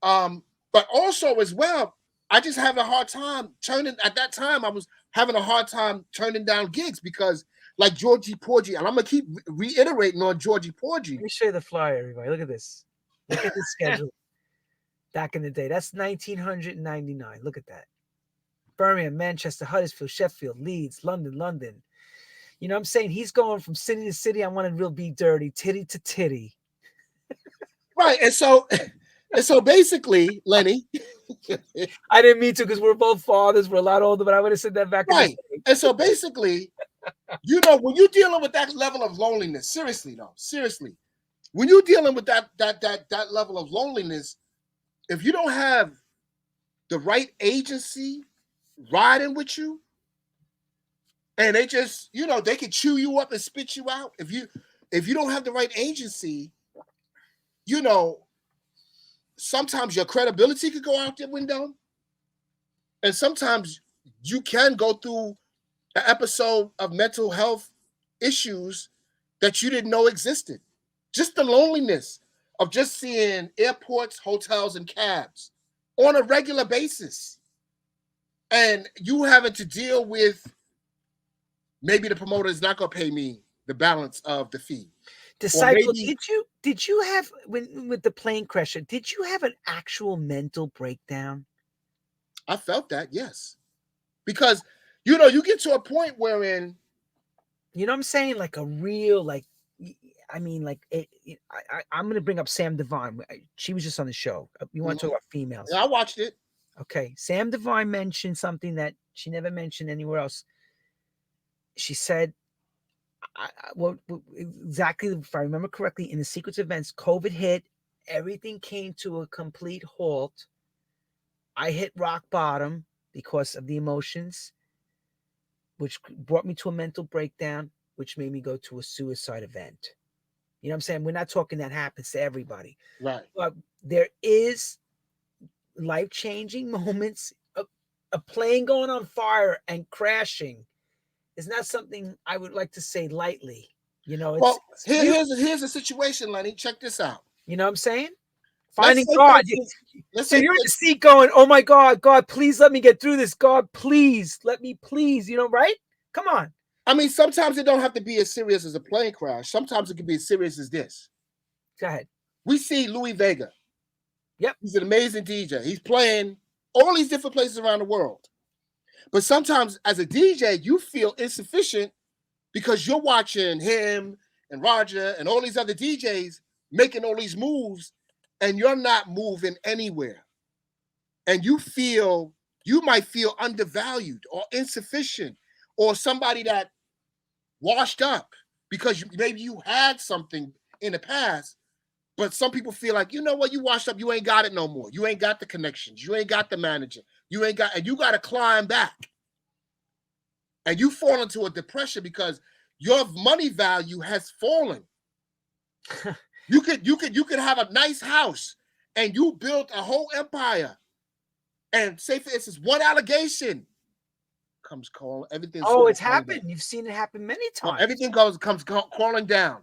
but also as well, I just have a hard time at that time, I was having a hard time turning down gigs because, like Georgie Porgy, and I'm going to keep reiterating on Georgie Porgy. Let me show you the flyer, everybody. Look at this. Look at the schedule. Back in the day. That's 1999. Look at that. Birmingham, Manchester, Huddersfield, Sheffield, Leeds, London. You know what I'm saying? He's going from city to city. I want to real be dirty, titty to titty. Right. And so basically, Lenny, I didn't mean to because we're both fathers. We're a lot older, but I would have said that back in the right. day. And so basically, you know, when you're dealing with that level of loneliness, seriously, when you're dealing with that level of loneliness, if you don't have the right agency riding with you, and they just, you know, they can chew you up and spit you out. If you don't have the right agency, you know, sometimes your credibility could go out the window, and sometimes you can go through an episode of mental health issues that you didn't know existed. Just the loneliness of just seeing airports, hotels, and cabs on a regular basis, and you having to deal with maybe the promoter is not going to pay me the balance of the fee. Disciple, Maybe, did you have when with the plane crash? Did you have an actual mental breakdown? I felt that, yes, because you know you get to a point wherein, You know what I'm saying? Like a real like. I mean, like I'm going to bring up Sam Devine. She was just on the show. You want to talk about females? I watched it. Okay, Sam Devine mentioned something that she never mentioned anywhere else. She said, well, exactly, if I remember correctly, in the sequence of events, COVID hit, everything came to a complete halt. I hit rock bottom because of the emotions, which brought me to a mental breakdown, which made me go to a suicide event. You know what I'm saying? We're not talking that happens to everybody, Right. but there is life-changing moments. A plane going on fire and crashing is not something I would like to say lightly. You know, Well, it's here's the situation, Lenny. Check this out. you know what I'm saying? Let's Finding say, for God. instance, let's So say, you're in the seat going, "Oh my God, God, please let me get through this. God, please let me, please." You know, right? Come on. I mean, sometimes it don't have to be as serious as a plane crash. Sometimes it can be as serious as this. Go ahead. We see Louis Vega. Yep. He's an amazing DJ. He's playing all these different places around the world. But sometimes as a DJ, you feel insufficient because you're watching him and Roger and all these other DJs making all these moves, and you're not moving anywhere. And you might feel undervalued or insufficient, or somebody that washed up because maybe you had something in the past. But some people feel like, you know what, you washed up, you ain't got it no more. You ain't got the connections. You ain't got the manager. And you got to climb back. And you fall into a depression because your money value has fallen. You could have a nice house and you built a whole empire. And say for instance, one allegation comes calling, everything's Oh, it's falling down. happened. You've seen it happen many times. Everything comes crawling down.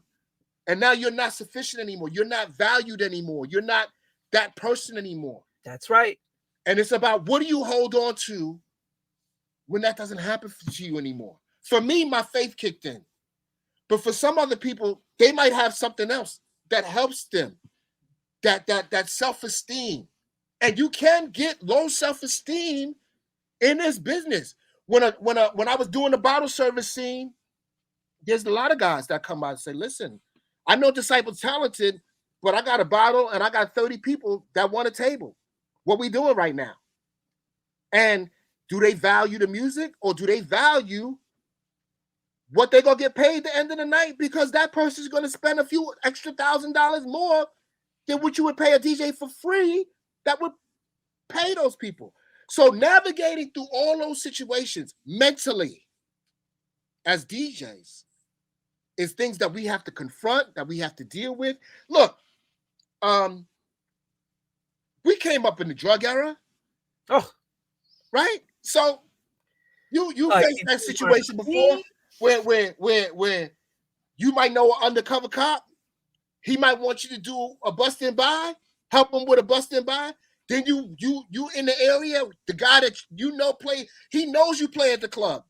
And now you're not sufficient anymore. You're not valued anymore. You're not that person anymore. That's right. And it's about, what do you hold on to when that doesn't happen to you anymore? For me, my faith kicked in. But for some other people, they might have something else that helps them, that self-esteem. And you can get low self-esteem in this business. When I was doing the bottle service scene, there's a lot of guys that come out and say, listen, I know Disciple's talented, but I got a bottle and I got 30 people that want a table. What we doing right now? And do they value the music, or do they value what they're going to get paid at the end of the night? Because that person's going to spend a few extra $1,000 more than what you would pay a DJ for free that would pay those people. So navigating through all those situations mentally as DJs is things that we have to confront, that we have to deal with. Look, we came up in the drug era. Oh, right? So you faced that situation before where you might know an undercover cop. He might want you to do a bust and buy, help him with a bust and buy. Then you in the area, the guy that you know play, he knows you play at the club.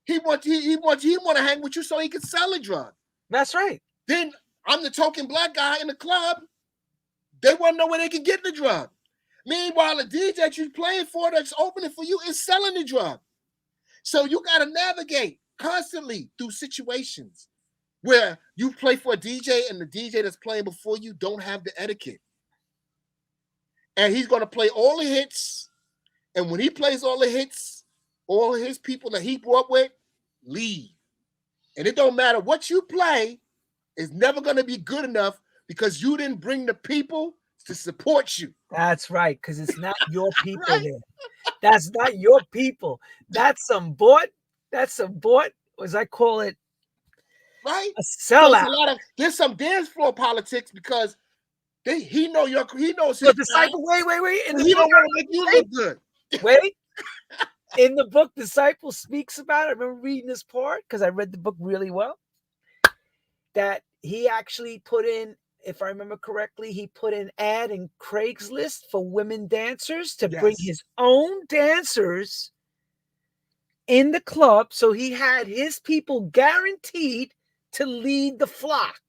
He want to hang with you so he can sell a drug. That's right. Then I'm the token black guy in the club. They want to know where they can get the drug. Meanwhile, the DJ that you're playing for that's opening for you is selling the drug. So you got to navigate. constantly through situations where you play for a DJ and the DJ that's playing before you don't have the etiquette. And he's going to play all the hits. And when he plays all the hits, all his people that he grew up with leave. And it don't matter what you play, it's never going to be good enough because you didn't bring the people to support you. That's right, because it's not your people Right? there. That's not your people. That's some bought. That's some bought. As I call it, Right? a So it's sellout. a lot of there's some dance floor politics because he knows So his crowd, disciple, wait. In and the he book, don't want to make you look good. wait. In the book, disciple speaks about it. I remember reading this part because I read the book really well. That he actually put in, if I remember correctly, he put an ad in Craigslist for women dancers to bring Yes. his own dancers in the club. So he had his people guaranteed to lead the flock.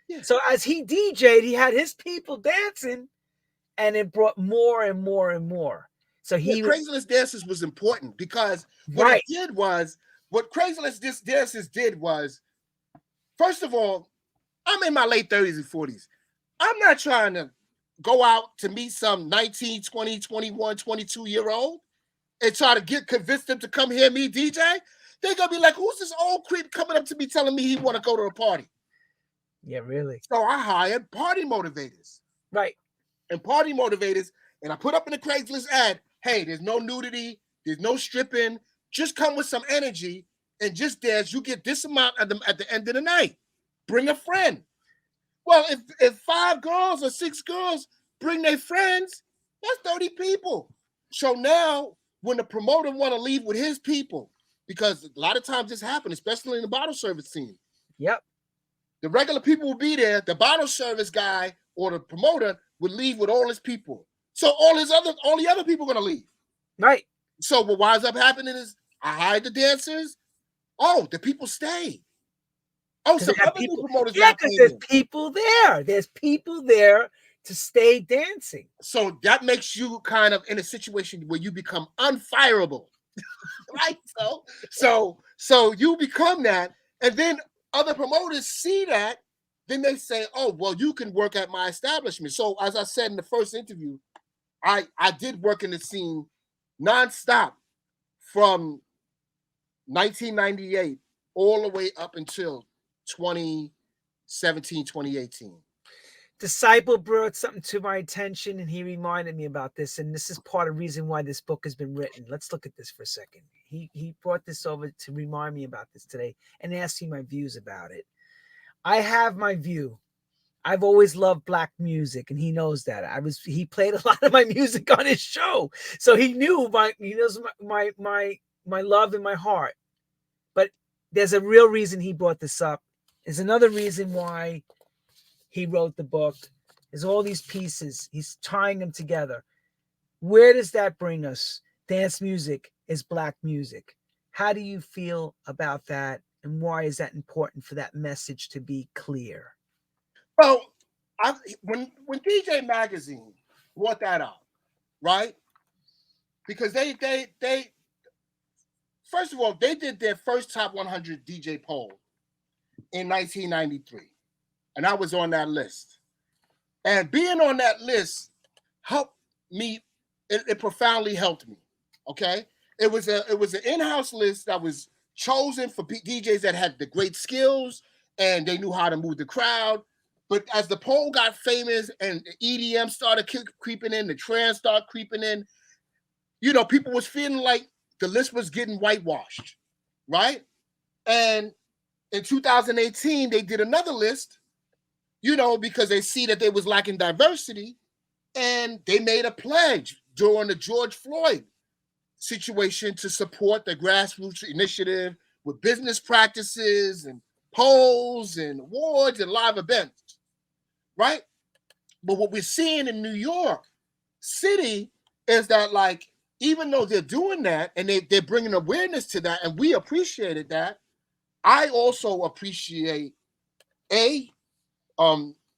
Yeah. So as he DJ'd, he had his people dancing, and it brought more and more and more. So Yeah, he Craigslist dances was important because right, what Craigslist dances did was, first of all, I'm in my late 30s and 40s. I'm not trying to go out to meet some 19, 20, 21, 22-year-old and try to convince them to come hear me DJ. They're gonna be like, who's this old creep coming up to me telling me he want to go to a party? yeah, really, So I hired party motivators. right. And I put up in the Craigslist ad, hey, there's no nudity, there's no stripping, just come with some energy and just dance. You get this amount at the end of the night. Bring a friend. Well, if 5 girls or 6 girls bring their friends, that's 30 people. So now when the promoter want to leave with his people, because a lot of times this happens, especially in the bottle service scene. Yep. The regular people will be there. The bottle service guy or the promoter would leave with all his people. So all the other people are gonna leave. Right. So what winds up happening is I hired the dancers. Oh, the people stay. Oh, Because they some have other new people. promoters Yeah, now because came there's in. people there. There's people there to stay dancing. So that makes you kind of in a situation where you become unfireable. Right? So you become that, and then other promoters see that, then they say, oh, well, you can work at my establishment. So as I said in the first interview, I did work in the scene nonstop from 1998 all the way up until 2017, 2018. Disciple brought something to my attention, and he reminded me about this. And this is part of the reason why this book has been written. Let's look at this for a second. He brought this over to remind me about this today and asked me my views about it. I have my view. I've always loved black music, and he knows that. He played a lot of my music on his show, so he knows my love in my heart. But there's a real reason he brought this up. There's another reason why he wrote the book. There's all these pieces. He's tying them together. Where does that bring us? Dance music is black music. How do you feel about that? And why is that important for that message to be clear? Well, when DJ Magazine brought that out, right? Because they first of all, they did their first top 100 DJ poll in 1993, and I was on that list. And being on that list helped me. It profoundly helped me. Okay, it was an in-house list that was chosen for DJs that had the great skills and they knew how to move the crowd. But as the poll got famous and the EDM started creeping in, the trance started creeping in, people was feeling like the list was getting whitewashed, right? And in 2018, they did another list, because they see that they was lacking diversity, and they made a pledge during the George Floyd situation to support the grassroots initiative with business practices and polls and awards and live events, right? But what we're seeing in New York City is that, like, even though they're doing that and they're bringing awareness to that, and we appreciated that, I also appreciate the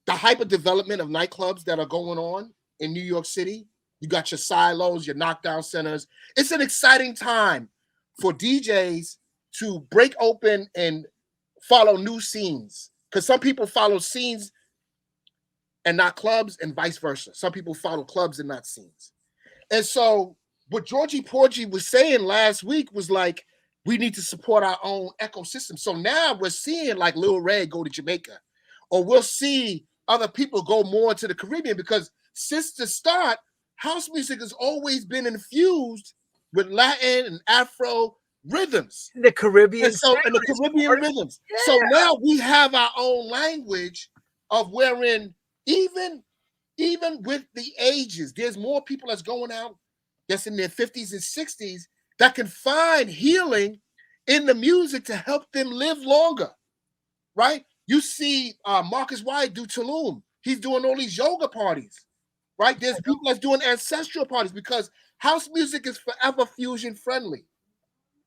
hyper development of nightclubs that are going on in New York City. You got your silos, your knockdown centers. It's an exciting time for DJs to break open and follow new scenes. Because some people follow scenes and not clubs, and vice versa. Some people follow clubs and not scenes. And so what Georgie Porgy was saying last week was like, we need to support our own ecosystem. So now we're seeing like Lil Ray go to Jamaica, or we'll see other people go more to the Caribbean, because since the start, house music has always been infused with Latin and Afro rhythms. The Caribbean And so, and the Caribbean rhythms. Yeah. So now we have our own language of wherein even with the ages, there's more people that's going out that's in their 50s and 60s that can find healing in the music to help them live longer, right? You see Marcus White do Tulum. He's doing all these yoga parties, right? There's people that's doing ancestral parties because house music is forever fusion friendly.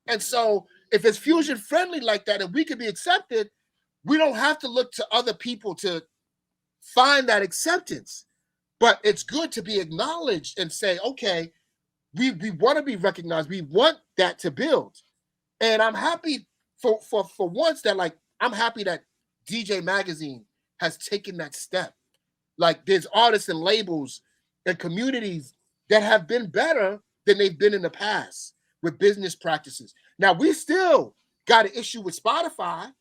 And so if it's fusion friendly like that and we can be accepted, we don't have to look to other people to find that acceptance. But it's good to be acknowledged and say, okay, we want to be recognized. We want that to build. And I'm happy for once that, like, I'm happy that DJ Magazine has taken that step. Like, there's artists and labels and communities that have been better than they've been in the past with business practices. Now, we still got an issue with Spotify.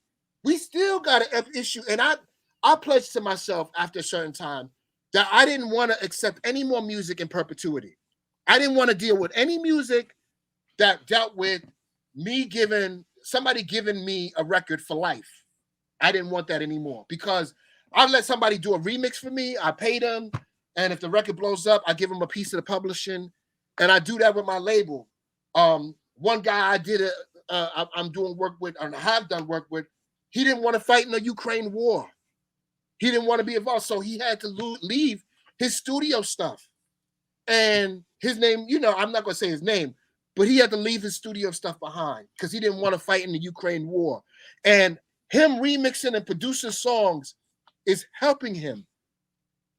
We still got an issue. And I pledged to myself after a certain time that I didn't want to accept any more music in perpetuity. I didn't want to deal with any music that dealt with somebody giving me a record for life. I didn't want that anymore, because I let somebody do a remix for me. I pay them, and if the record blows up, I give them a piece of the publishing, and I do that with my label. One guy I'm doing work with, and I have done work with. He didn't want to fight in the Ukraine war. He didn't want to be involved, so he had to leave his studio stuff. And his name, I'm not going to say his name, but he had to leave his studio stuff behind because he didn't want to fight in the Ukraine war. And him remixing and producing songs is helping him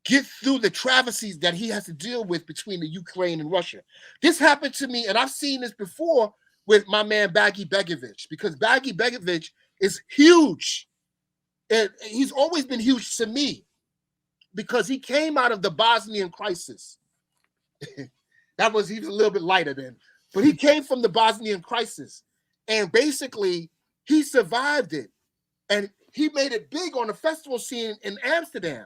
get through the travesties that he has to deal with between the Ukraine and Russia. This happened to me, and I've seen this before with my man Baggy Begovic, because Baggy Begovic is huge. And he's always been huge to me because he came out of the Bosnian crisis. He was a little bit lighter then, but he came from the Bosnian crisis, and basically he survived it, and he made it big on the festival scene in Amsterdam.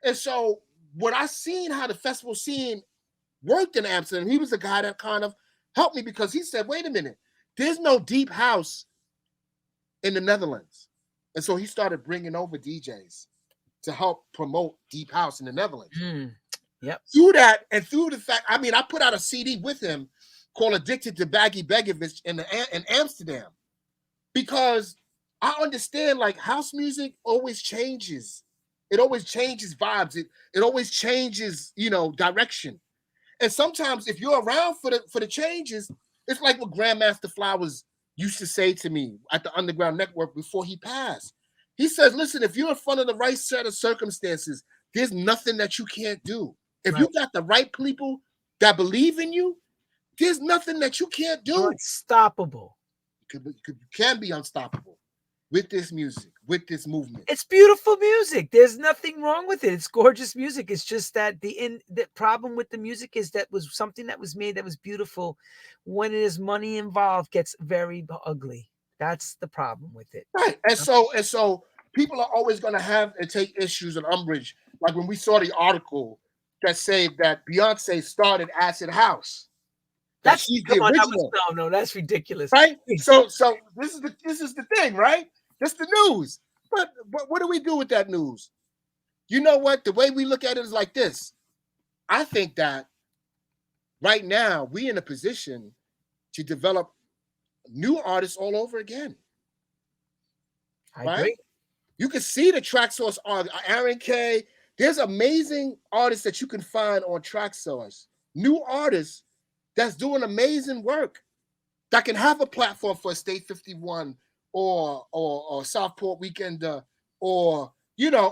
And so when I seen how the festival scene worked in Amsterdam, he was the guy that kind of helped me, because he said, wait a minute, there's no deep house in the Netherlands. And so he started bringing over DJs to help promote deep house in the Netherlands. Yep. Through that, and through the fact, I put out a CD with him called Addicted to Baggy Begovic in Amsterdam, because I understand, like, house music always changes. It always changes vibes. It always changes, direction. And sometimes if you're around for the changes, it's like what Grandmaster Flowers used to say to me at the Underground Network before he passed. He says, listen, if you're in front of the right set of circumstances, there's nothing that you can't do. If you got the right people that believe in you, there's nothing that you can't do. You're unstoppable. You can be unstoppable with this music, with this movement. It's beautiful music. There's nothing wrong with it. It's gorgeous music. It's just that the problem with the music is that was something that was made that was beautiful. When there's money involved, gets very ugly. That's the problem with it. Right. And so people are always going to have and take issues and umbrage. Like when we saw the article that said that Beyonce started Acid House. That's the original. No, that's ridiculous. Right? So this is the thing, right? That's the news. But what do we do with that news? You know what? The way we look at it is like this. I think that right now we're in a position to develop new artists all over again. I agree. You can see the track source on Aaron K. There's amazing artists that you can find on track source. New artists that's doing amazing work that can have a platform for State 51 or Southport Weekender, or,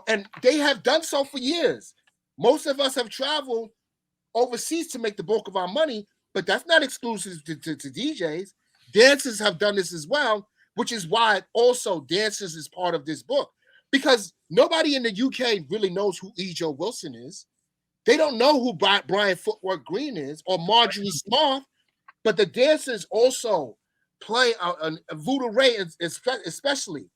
and they have done so for years. Most of us have traveled overseas to make the bulk of our money, but that's not exclusive to DJs. dancers have done this as well, which is why also dancers is part of this book. Because nobody in the UK really knows who E.J. Wilson is. They don't know who Brian Footwork Green is or Marjorie Smith, but the dancers also play Voodoo Ray, especially.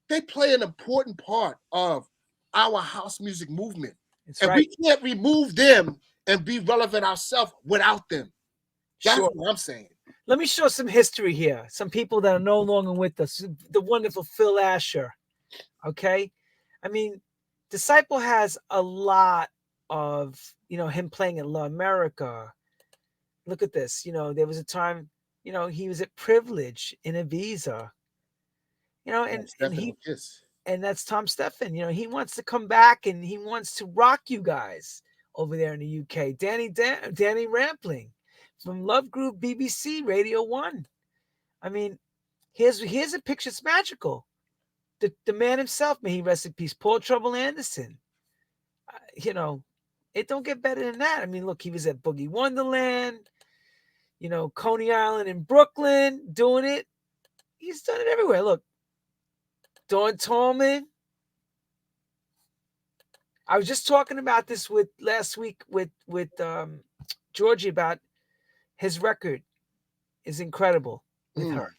They play an important part of our house music movement. It's And right. we can't remove them and be relevant ourselves without them. That's Sure. what I'm saying. Let me show some history here. Some people that are no longer with us. The wonderful Phil Asher. Okay. I mean, Disciple has a lot of, him playing in La America. Look at this. There was a time, he was at Privilege in Ibiza, and Stephen he, with this. and that's Tom Steffen. He wants to come back and he wants to rock you guys over there in the UK. Danny Rampling from Love Group BBC Radio 1. I mean, here's a picture. It's magical. The man himself, may he rest in peace, Paul Trouble Anderson. It don't get better than that. I mean, look, he was at Boogie Wonderland, Coney Island in Brooklyn, doing it. He's done it everywhere. Look, Dawn Tallman. I was just talking about this last week with Georgie about his record is incredible with her.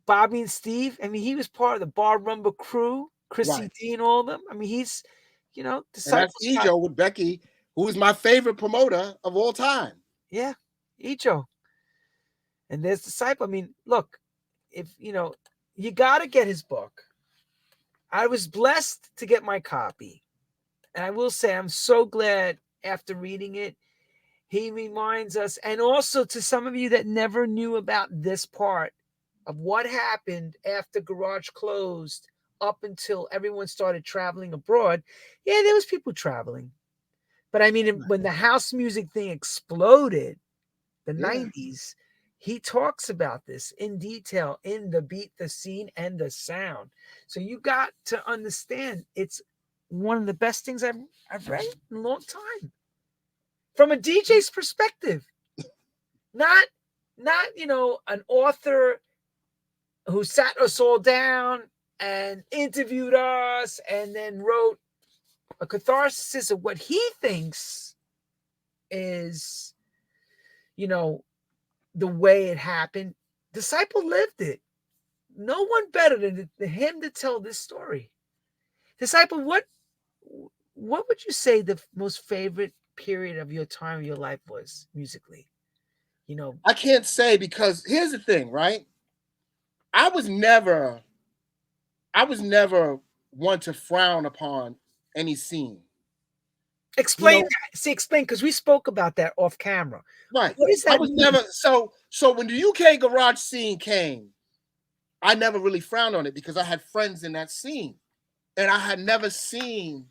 Bobby and Steve. I mean, he was part of the Bar Rumba crew, Chrissy Right. D and all of them. I mean, he's, And Disciple that's Scott. Ejo with Becky, who is my favorite promoter of all time. Yeah, Ejo. And there's Disciple. I mean, look, if you got to get his book. I was blessed to get my copy. And I will say, I'm so glad after reading it, he reminds us, and also to some of you that never knew about this part of what happened after Garage closed up until everyone started traveling abroad. Yeah, there was people traveling. But I mean, when the house music thing exploded, the 90s, he talks about this in detail in the beat, the scene, and the sound. So you got to understand it's one of the best things I've read in a long time. From a DJ's perspective. Not an author who sat us all down and interviewed us and then wrote a catharsis of what he thinks is, the way it happened. Disciple lived it. No one better than him to tell this story. Disciple, what would you say the most favorite period of your time of your life was musically? I can't say, because here's the thing, right? I was never one to frown upon any scene. Explain that. See, explain, because we spoke about that off camera. Right. What does that I was mean? never so when the UK garage scene came, I never really frowned on it because I had friends in that scene. And I had never seen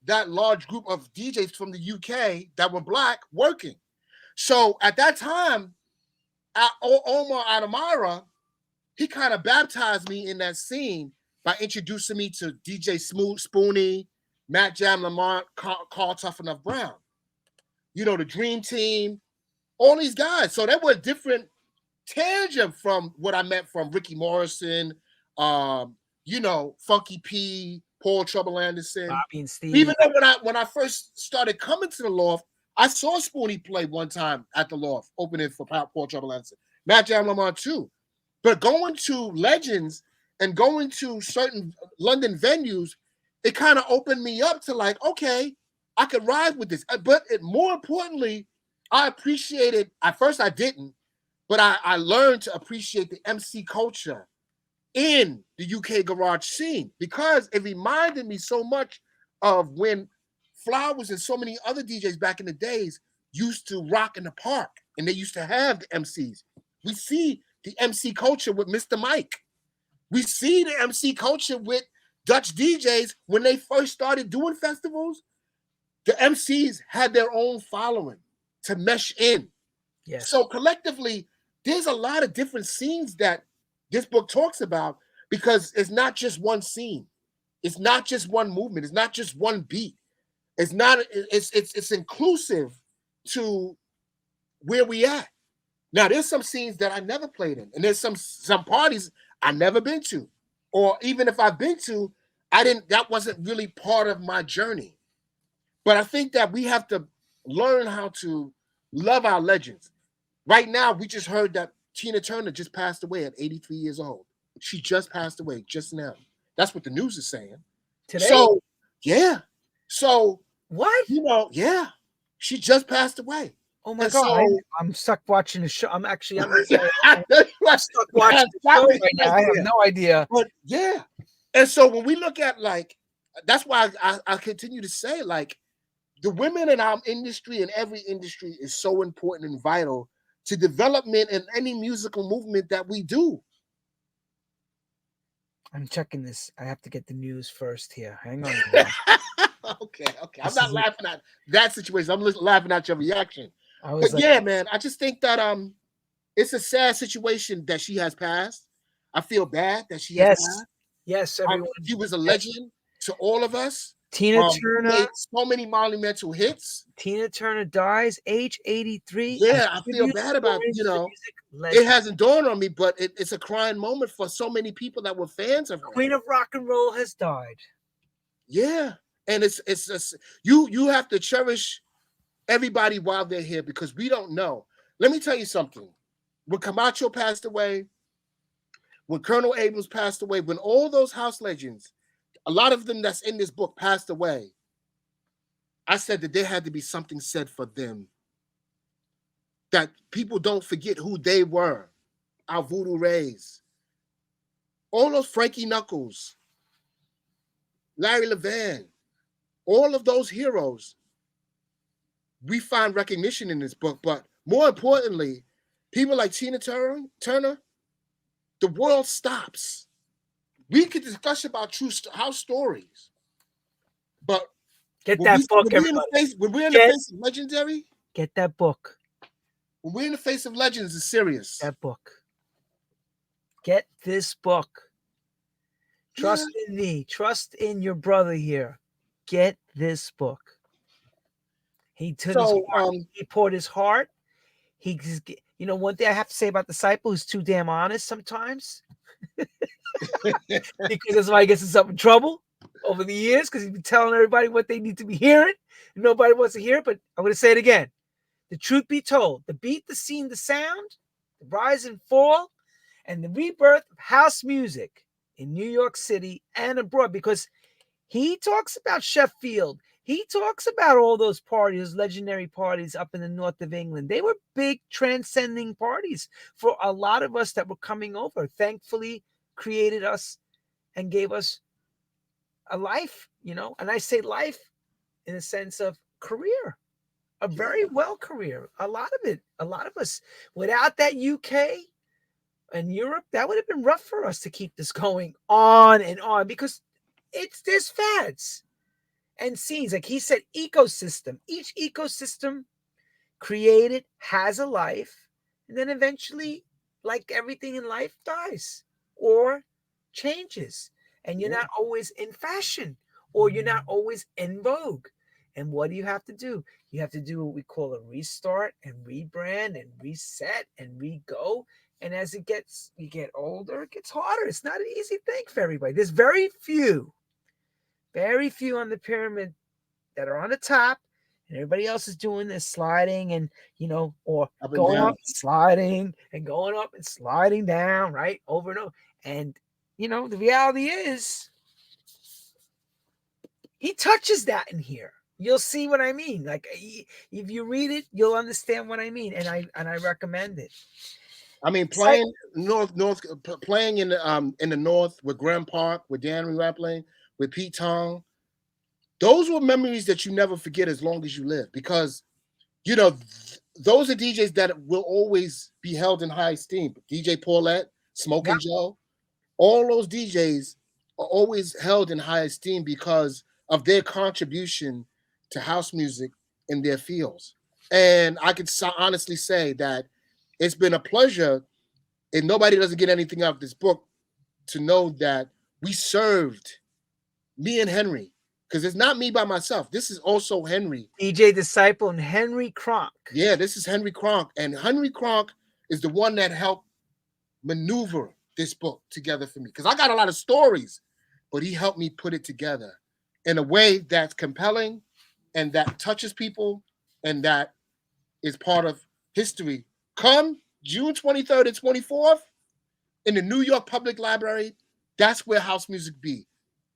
that large group of DJs from the UK that were black working. So at that time, Omar Adamara, he kind of baptized me in that scene by introducing me to DJ Spoonie, Matt Jam Lamont, Carl Tough Enough Brown. The Dream Team, all these guys. So they were different tangent from what I met from Ricky Morrison, Funky P, Paul Trouble Anderson. Bobby and Steve. Even though when I first started coming to the loft, I saw Spoonie play one time at the loft, opening for Paul Trouble Anderson. Matt Jam Lamont too. But going to Legends and going to certain London venues, it kind of opened me up to like, okay, I could ride with this. But more importantly, I appreciated, at first I didn't, but I learned to appreciate the MC culture in the UK garage scene because it reminded me so much of when Flowers and so many other DJs back in the days used to rock in the park and they used to have the MCs. We see the MC culture with Mr. Mike. We see the MC culture with Dutch DJs when they first started doing festivals. The MCs had their own following to mesh in. Yes. So collectively, there's a lot of different scenes that this book talks about because it's not just one scene. It's not just one movement. It's not just one beat. It's inclusive to where we at. Now there's some scenes that I never played in, and there's some parties I never been to, or even if I've been to, I didn't. That wasn't really part of my journey. But I think that we have to learn how to love our legends. Right now, we just heard that Tina Turner just passed away at 83 years old. She just passed away just now. That's what the news is saying. Today? So, yeah. So, What? yeah, she just passed away. Oh my And God! so, I'm stuck watching the show. I'm actually I'm stuck yeah, watching the show right now. I have yeah. no idea. But yeah. And so when we look at like, that's why I continue to say like the women in our industry and every industry is so important and vital to development in any musical movement that we do. I'm checking this. I have to get the news first here. Hang on. Okay. I'm This not is it. laughing at that situation. I'm laughing at your reaction. I was But like, yeah, man, I just think that it's a sad situation that she has passed. I feel bad that she has yes, passed. yes, everyone. She was a legend to all of us. Tina She Turner. made so many monumental hits. Tina Turner dies age 83. A Yeah, I feel tribute bad to about, the music it legend, hasn't dawned on me, but it's a crying moment for so many people that were fans of her. Queen of Rock and Roll, has died. Yeah. And it's just, you have to cherish everybody while they're here because we don't know. Let me tell you something. When Camacho passed away, when Colonel Abrams passed away, when all those house legends, a lot of them that's in this book passed away, I said that there had to be something said for them. That people don't forget who they were. Our Voodoo Rays. All those Frankie Knuckles, Larry Levan, all of those heroes, we find recognition in this book. But more importantly, people like Tina Turner, the world stops. We could discuss about true house stories, but Get that book, everybody. when we're in the face of legendary, Get that book. when we're in the face of legends, it's serious. That book. Get this book. Trust in me. Trust in your brother here. Get this book. He took his heart. He poured his heart. One thing I have to say about Disciple, who's too damn honest sometimes. Because that's why he gets himself in trouble over the years, because he's been telling everybody what they need to be hearing. And nobody wants to hear it, but I'm going to say it again. The truth be told, the beat, the scene, the sound, the rise and fall, and the rebirth of house music in New York City and abroad, because he talks about Sheffield. He talks about all those parties, legendary parties up in the north of England. They were big, transcending parties for a lot of us that were coming over. Thankfully, created us and gave us a life, and I say life in a sense of career, a very well career. A lot of us, without that UK and Europe, that would have been rough for us to keep this going on and on, because there's fads and scenes. Like he said, ecosystem. Each ecosystem created has a life, and then eventually, like everything in life, dies or changes. And you're not always in fashion, or you're not always in vogue. And what do you have to do? You have to do what we call a restart and rebrand and reset and re-go. And as you get older, it gets harder. It's not an easy thing for everybody. There's very few on the pyramid that are on the top, and everybody else is doing this sliding and, or up going up, sliding and going up and sliding down, right? Over and over. And, the reality is he touches that in here. You'll see what I mean. Like, if you read it, you'll understand what I mean. And I recommend it. I mean, playing playing in the north with Graham Park, with Dan Rampling, with Pete Tong. Those were memories that you never forget as long as you live, because those are DJs that will always be held in high esteem. DJ Paulette, Smoking Joe, all those DJs are always held in high esteem because of their contribution to house music in their fields. And I can honestly say that it's been a pleasure, and nobody doesn't get anything out of this book, to know that we served, me and Henry, because it's not me by myself. This is also Henry. DJ Disciple and Henry Kronk. Yeah, this is Henry Kronk. And Henry Kronk is the one that helped maneuver this book together for me. Because I got a lot of stories, but he helped me put it together in a way that's compelling and that touches people and that is part of history. Come June 23rd and 24th in the New York Public Library, that's where house music be.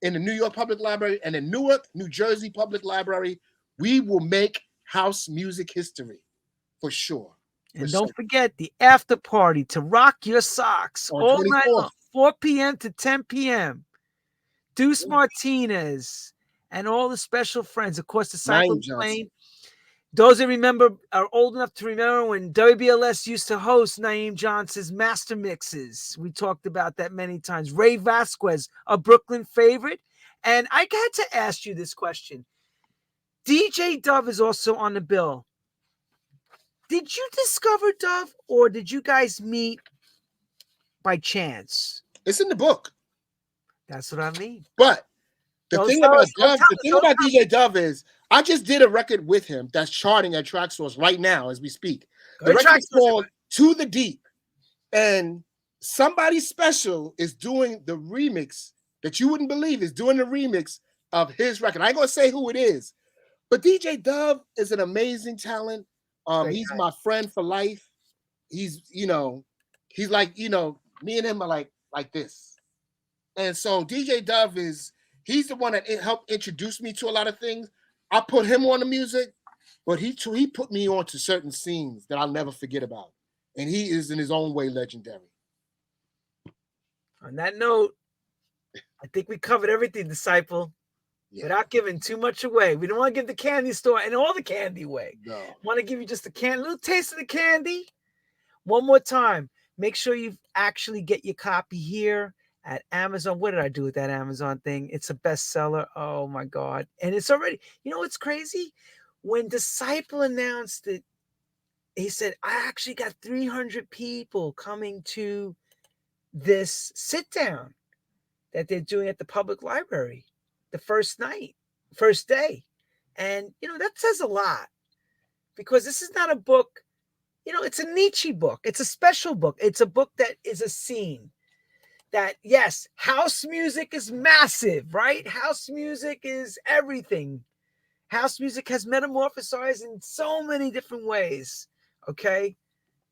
In the New York Public Library and in Newark, New Jersey Public Library, we will make house music history for sure. And don't forget the after party to rock your socks On all night 24th. long, 4 p.m. to 10 p.m. Deuce Martinez and all the special friends. Of course, Disciple playing. Those that remember are old enough to remember when WBLS used to host Naeem Johnson's Master Mixes. We talked about that many times. Ray Vasquez, a Brooklyn favorite. And I had to ask you this question. DJ Dove is also on the bill. Did you discover Dove or did you guys meet by chance? It's in the book. That's what I mean. But the thing about Dove, the thing about DJ Dove is I just did a record with him that's charting at Track Source right now as we speak. The record is called To the Deep. And somebody special is doing the remix that you wouldn't believe is doing the remix of his record. I ain't gonna say who it is, but DJ Dove is an amazing talent. He's my friend for life. He's, he's like, me and him are like this. And so DJ Dove he's the one that helped introduce me to a lot of things. I put him on the music, but he put me on to certain scenes that I'll never forget about. And he is in his own way legendary. On that note, I think we covered everything, Disciple. Yeah. Without giving too much away. We don't want to give the candy store and all the candy away. No. Want to give you just a little taste of the candy. One more time. Make sure you actually get your copy here at Amazon. What did I do with that Amazon thing? It's a bestseller. Oh my God. And it's already, what's crazy? When Disciple announced it, he said, I actually got 300 people coming to this sit down that they're doing at the public library. The first day. And, that says a lot because this is not a book, it's a Nietzsche book. It's a special book. It's a book that is a scene that, yes, house music is massive, right? House music is everything. House music has metamorphosized in so many different ways, okay?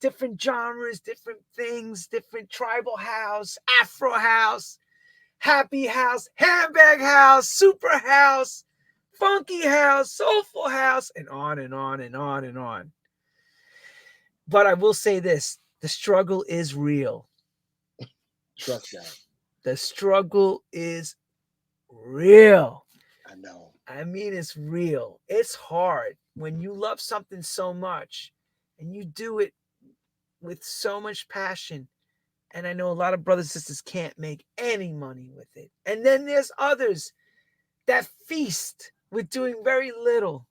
Different genres, different things, different tribal house, Afro house, happy house, handbag house, super house, funky house, soulful house, and on and on and on and on. But I will say this, the struggle is real. Trust that. The struggle is real. I know. I mean, it's real. It's hard when you love something so much and you do it with so much passion. And I know a lot of brothers and sisters can't make any money with it. And then there's others that feast with doing very little.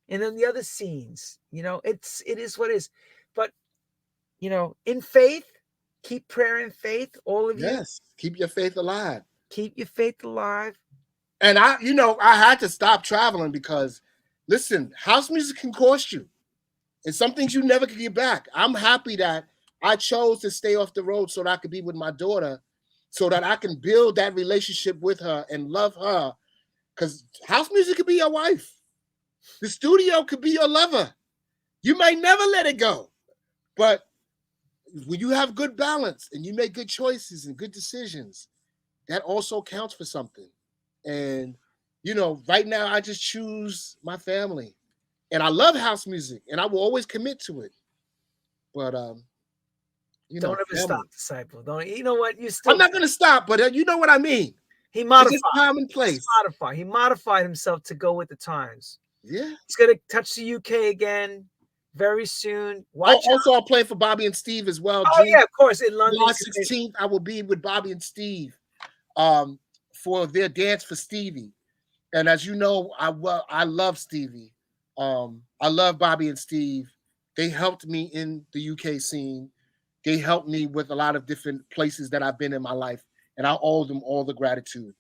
And then the other scenes, it is what it is. But, in faith, keep prayer and faith, all of you. Yes, keep your faith alive. Keep your faith alive. And I had to stop traveling because, listen, house music can cost you. And some things you never can get back. I'm happy that I chose to stay off the road so that I could be with my daughter, so that I can build that relationship with her and love her. Because house music could be your wife. The studio could be your lover. You might never let it go. But when you have good balance and you make good choices and good decisions, that also counts for something. And, right now I just choose my family. And I love house music and I will always commit to it. But, don't ever stop, Disciple. Don't. You know what? I'm not going to stop, but you know what I mean. He modified. Time and place. He modified himself to go with the times. Yeah. He's going to touch the UK again very soon. Also, I'll play for Bobby and Steve as well. Oh, yeah, of course. In London. July 16th, I will be with Bobby and Steve for their Dance for Stevie. And as you know, I love Stevie. I love Bobby and Steve. They helped me in the UK scene. They helped me with a lot of different places that I've been in my life. And I owe them all the gratitude.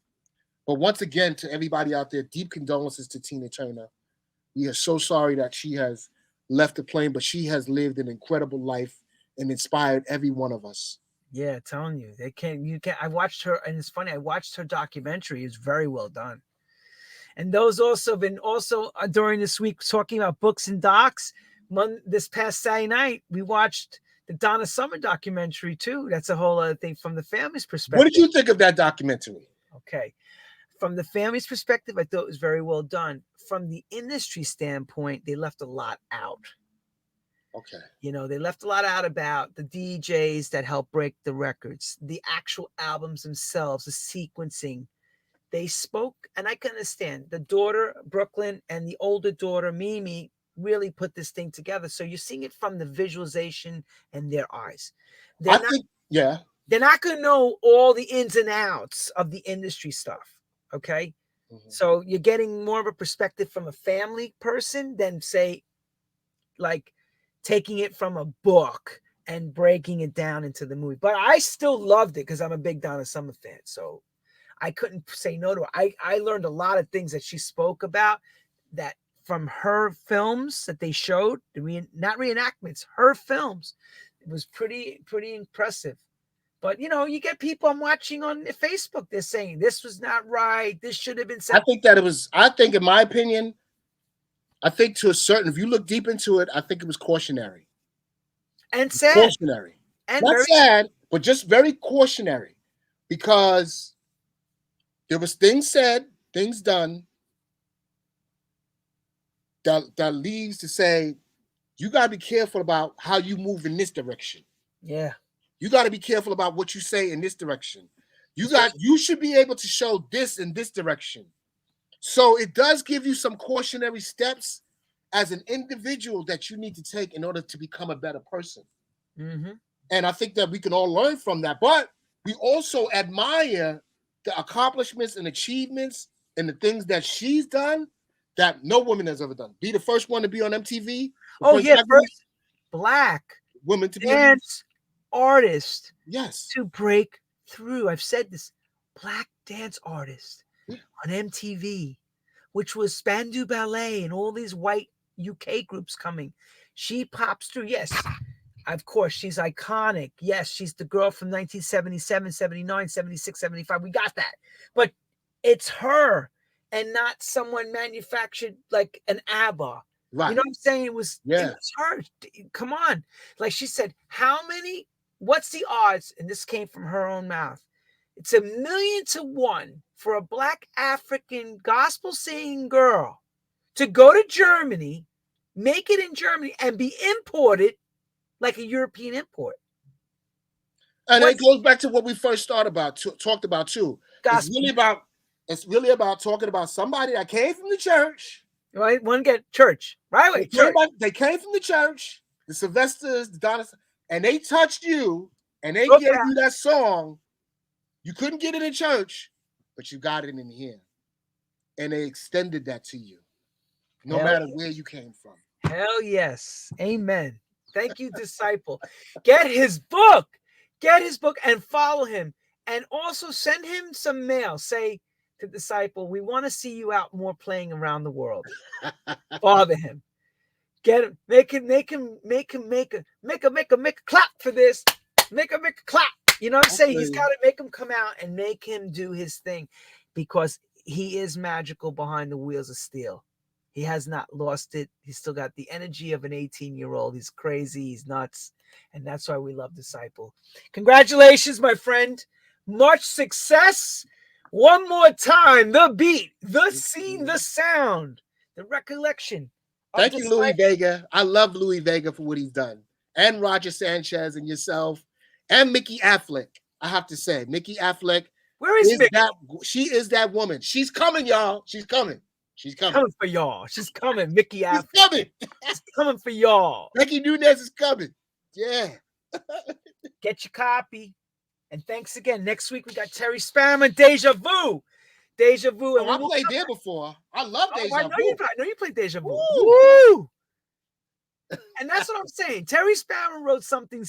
But once again, to everybody out there, deep condolences to Tina Turner. We are so sorry that she has left the plane, but she has lived an incredible life. and inspired every one of us. Yeah, telling you, they can't. You can't. I watched her, and it's funny. I watched her documentary. It's very well done. And those also been also during this week talking about books and docs. This past Saturday night, we watched the Donna Summer documentary too. That's a whole other thing from the family's What did perspective. you think of that documentary? Okay. From the family's perspective, I thought it was very well done. From the industry standpoint, they left a lot out. Okay. You know, they left a lot out about the DJs that help break the records, the actual albums themselves, the sequencing. They spoke, and I can understand the daughter, Brooklyn, and the older daughter, Mimi, really put this thing together. So you're seeing it from the visualization and their eyes. I They're not think, yeah. they're not going to know all the ins and outs of the industry stuff. Okay. Mhm. So you're getting more of a perspective from a family person than, say, like taking it from a book and breaking it down into the movie. But I still loved it because I'm a big Donna Summer fan. So I couldn't say no to her. I learned a lot of things that she spoke about that from her films that they showed, not reenactments, her films. It was pretty impressive. But you know, you get people I'm watching on Facebook, they're saying this was not right. This should have been I said. think that it was, I think, in my opinion, I think to a certain, if you look deep into it, I think it was cautionary. And sad. Cautionary. And Not very sad, but just very cautionary. Because there was things said, things done that leads to say, you gotta be careful about how you move in this direction. yeah. You got to be careful about what you say in this direction. Especially, You should be able to show this in this direction. So it does give you some cautionary steps as an individual that you need to take in order to become a better person. mm-hmm. And I think that we can all learn from that. But we also admire the accomplishments and achievements and the things that she's done that no woman has ever done. Be the first one to be on MTV, the Oh first yeah, first black woman to be on. dance artist Yes. to break through. I've said this, black dance artist Yeah. on MTV, which was Spandu Ballet and all these white UK groups coming. She pops through. Yes, of course, she's iconic. Yes, she's the girl from 1977, 79, 76, 75. We got that. But it's her and not someone manufactured like an ABBA. Right. You know what I'm saying? It was Yeah. her. Come on. Like she said, what's the odds? And this came from her own mouth. It's 1,000,000 to 1 for a black African gospel singing girl to go to Germany, make it in Germany, and be imported like a European import. And it goes back to what we first talked about too. Gospel. It's really about talking about somebody that came from the church. Right? One get church. Right away. They came from the church, the Sylvesters, the Donnas, and they touched you and they Okay. gave you that song. You couldn't get it in church, but you got it in here. And they extended that to you, no matter where you came from. Hell yes. Amen. Thank you, disciple. Get his book. Get his book and follow him. And also send him some mail. Say to disciple, we want to see you out more playing around the world. Bother him. Get him. Make a clap for this. Make a clap. You know what I'm saying? He's got to make him come out and make him do his thing, because he is magical behind the wheels of steel. He has not lost it. He's still got the energy of an 18-year-old. He's crazy. He's nuts. And that's why we love Disciple. Congratulations, my friend. Much success. One more time. The beat, the scene, the sound, the recollection. Thank you, Louis Vega. I love Louis Vega for what he's done. And Roger Sanchez and yourself. And Mickey Affleck. I have to say, Mickey Affleck. Where is Mickey? She is that woman. She's coming, y'all. She's coming. She's coming for y'all. She's coming. Mickey Affleck. She's coming. She's coming for y'all. Becky Nunez is coming. Yeah. Get your copy. And thanks again. Next week we got Terry Spanman, Deja Vu. Deja Vu. And I played there before. I love Deja Vu. I know you played Deja Vu. Woo! And that's what I'm saying. Terry Spanman wrote something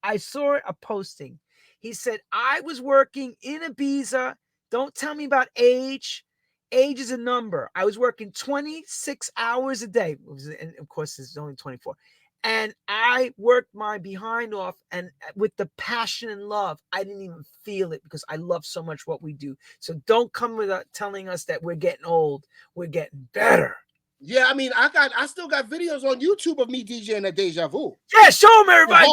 I saw a posting. He said, I was working in Ibiza. Don't tell me about age. Age is a number. I was working 26 hours a day. And of course, it's only 24. And I worked my behind off, and with the passion and love, I didn't even feel it because I love so much what we do. So don't come without telling us that we're getting old. We're getting better. Yeah, I mean, I still got videos on YouTube of me DJing at Deja Vu. Yeah, show them, everybody.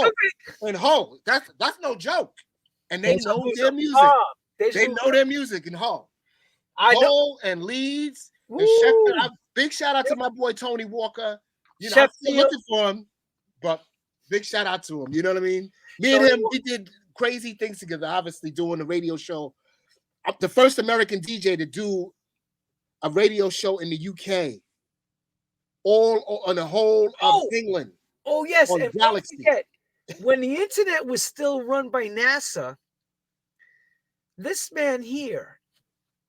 And Ho. That's no joke. And they Deja know Vu's their a music. bomb. Deja They Vu. know their music in Ho. I know. Ho and Leeds and Woo. Schefter. Big shout out to my boy Tony Walker. You know, I'm still Sheffield. looking for him, but big shout out to him. You know what I mean? Me and Tony him, we did crazy things together, obviously doing a radio show. I'm the first American DJ to do a radio show in the UK, all on the whole of England. Oh, yes. On And don't Galaxy. forget, when the internet was still run by NASA, this man here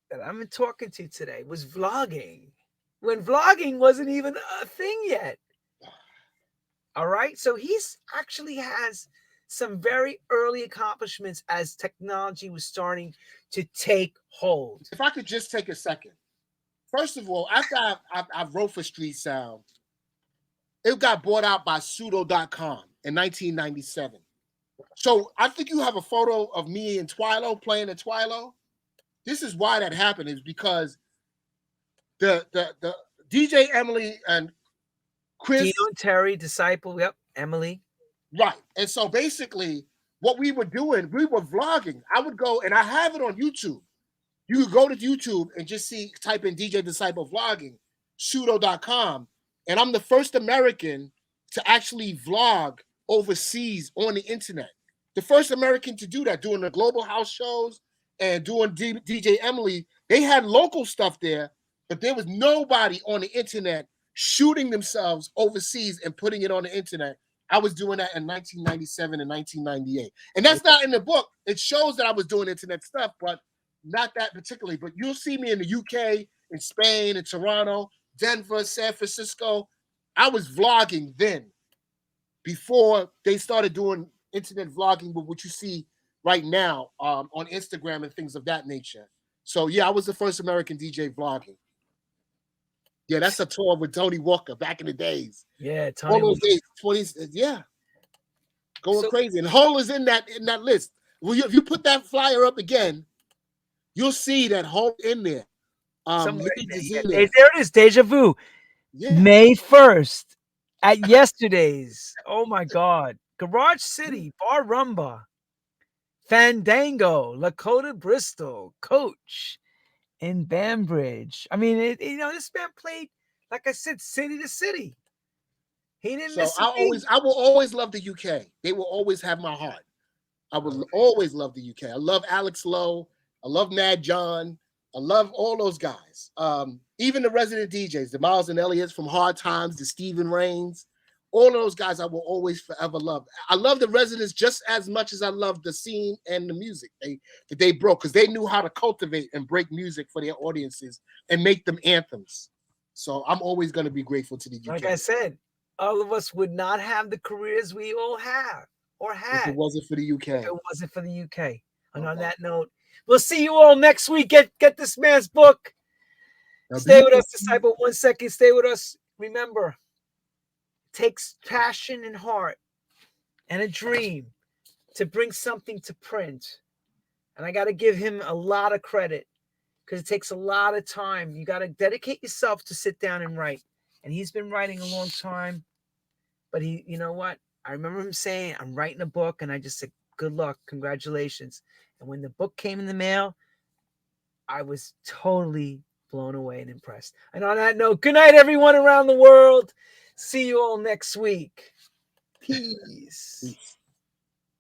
that I'm talking to today was vlogging when vlogging wasn't even a thing yet. All right. So he's actually has some very early accomplishments as technology was starting to take hold. If I could just take a second. First of all, after I wrote for Street Sound, it got bought out by pseudo.com in 1997. So I think you have a photo of me and Twilo playing at Twilo. This is why that happened, is because the DJ Emily and Chris. Dino and Terry, Disciple, yep, Emily. Right. And so basically what we were doing, we were vlogging. I would go, and I have it on YouTube. You could go to YouTube and just type in DJ Disciple vlogging, pseudo.com. And I'm the first American to actually vlog overseas on the internet. The first American to do that, doing the global house shows and doing DJ Emily. They had local stuff there, but there was nobody on the internet shooting themselves overseas and putting it on the internet. I was doing that in 1997 and 1998. And that's not in the book. It shows that I was doing internet stuff, but not that particularly. But you'll see me in the UK, in Spain, in Toronto, Denver, San Francisco. I was vlogging then, before they started doing internet vlogging with what you see right now on Instagram and things of that nature. So yeah, I was the first American DJ vlogging. Yeah, that's a tour with Tony Walker back in the days. Yeah, Tony. All those days, 20s, yeah. Going crazy. And Hole is in that list. Well, if you put that flyer up again, you'll see that Hole in there. Somewhere Leeds in is there. There it is, Deja Vu. Yeah. May 1st at yesterday's. Oh my God. Garage City, Bar Rumba, Fandango, Lakota Bristol, Coach, in Banbridge. I mean, this man played, like I said, city to city. He didn't miss a beat. I will always love the UK. They will always have my heart. I will always love the UK. I love Alex Lowe. I love Mad John. I love all those guys. Even the resident DJs, the Miles and Elliott's from Hard Times, the Stephen Rains, all of those guys I will always forever love. I love the residents just as much as I love the scene and the music that they broke, because they knew how to cultivate and break music for their audiences and make them anthems. So I'm always going to be grateful to the UK. Like I said, all of us would not have the careers we all have or had if it wasn't for the UK. If it wasn't for the UK. And on that note, we'll see you all next week. Get this man's book. Stay with us, Disciple. 1 second. Stay with us. Remember, it takes passion and heart and a dream to bring something to print. And I got to give him a lot of credit, because it takes a lot of time. You got to dedicate yourself to sit down and write. And he's been writing a long time. But you know what? I remember him saying, I'm writing a book. And I just said, good luck. Congratulations. And when the book came in the mail, I was totally blown away and impressed. And on that note, good night, everyone around the world. See you all next week. Peace.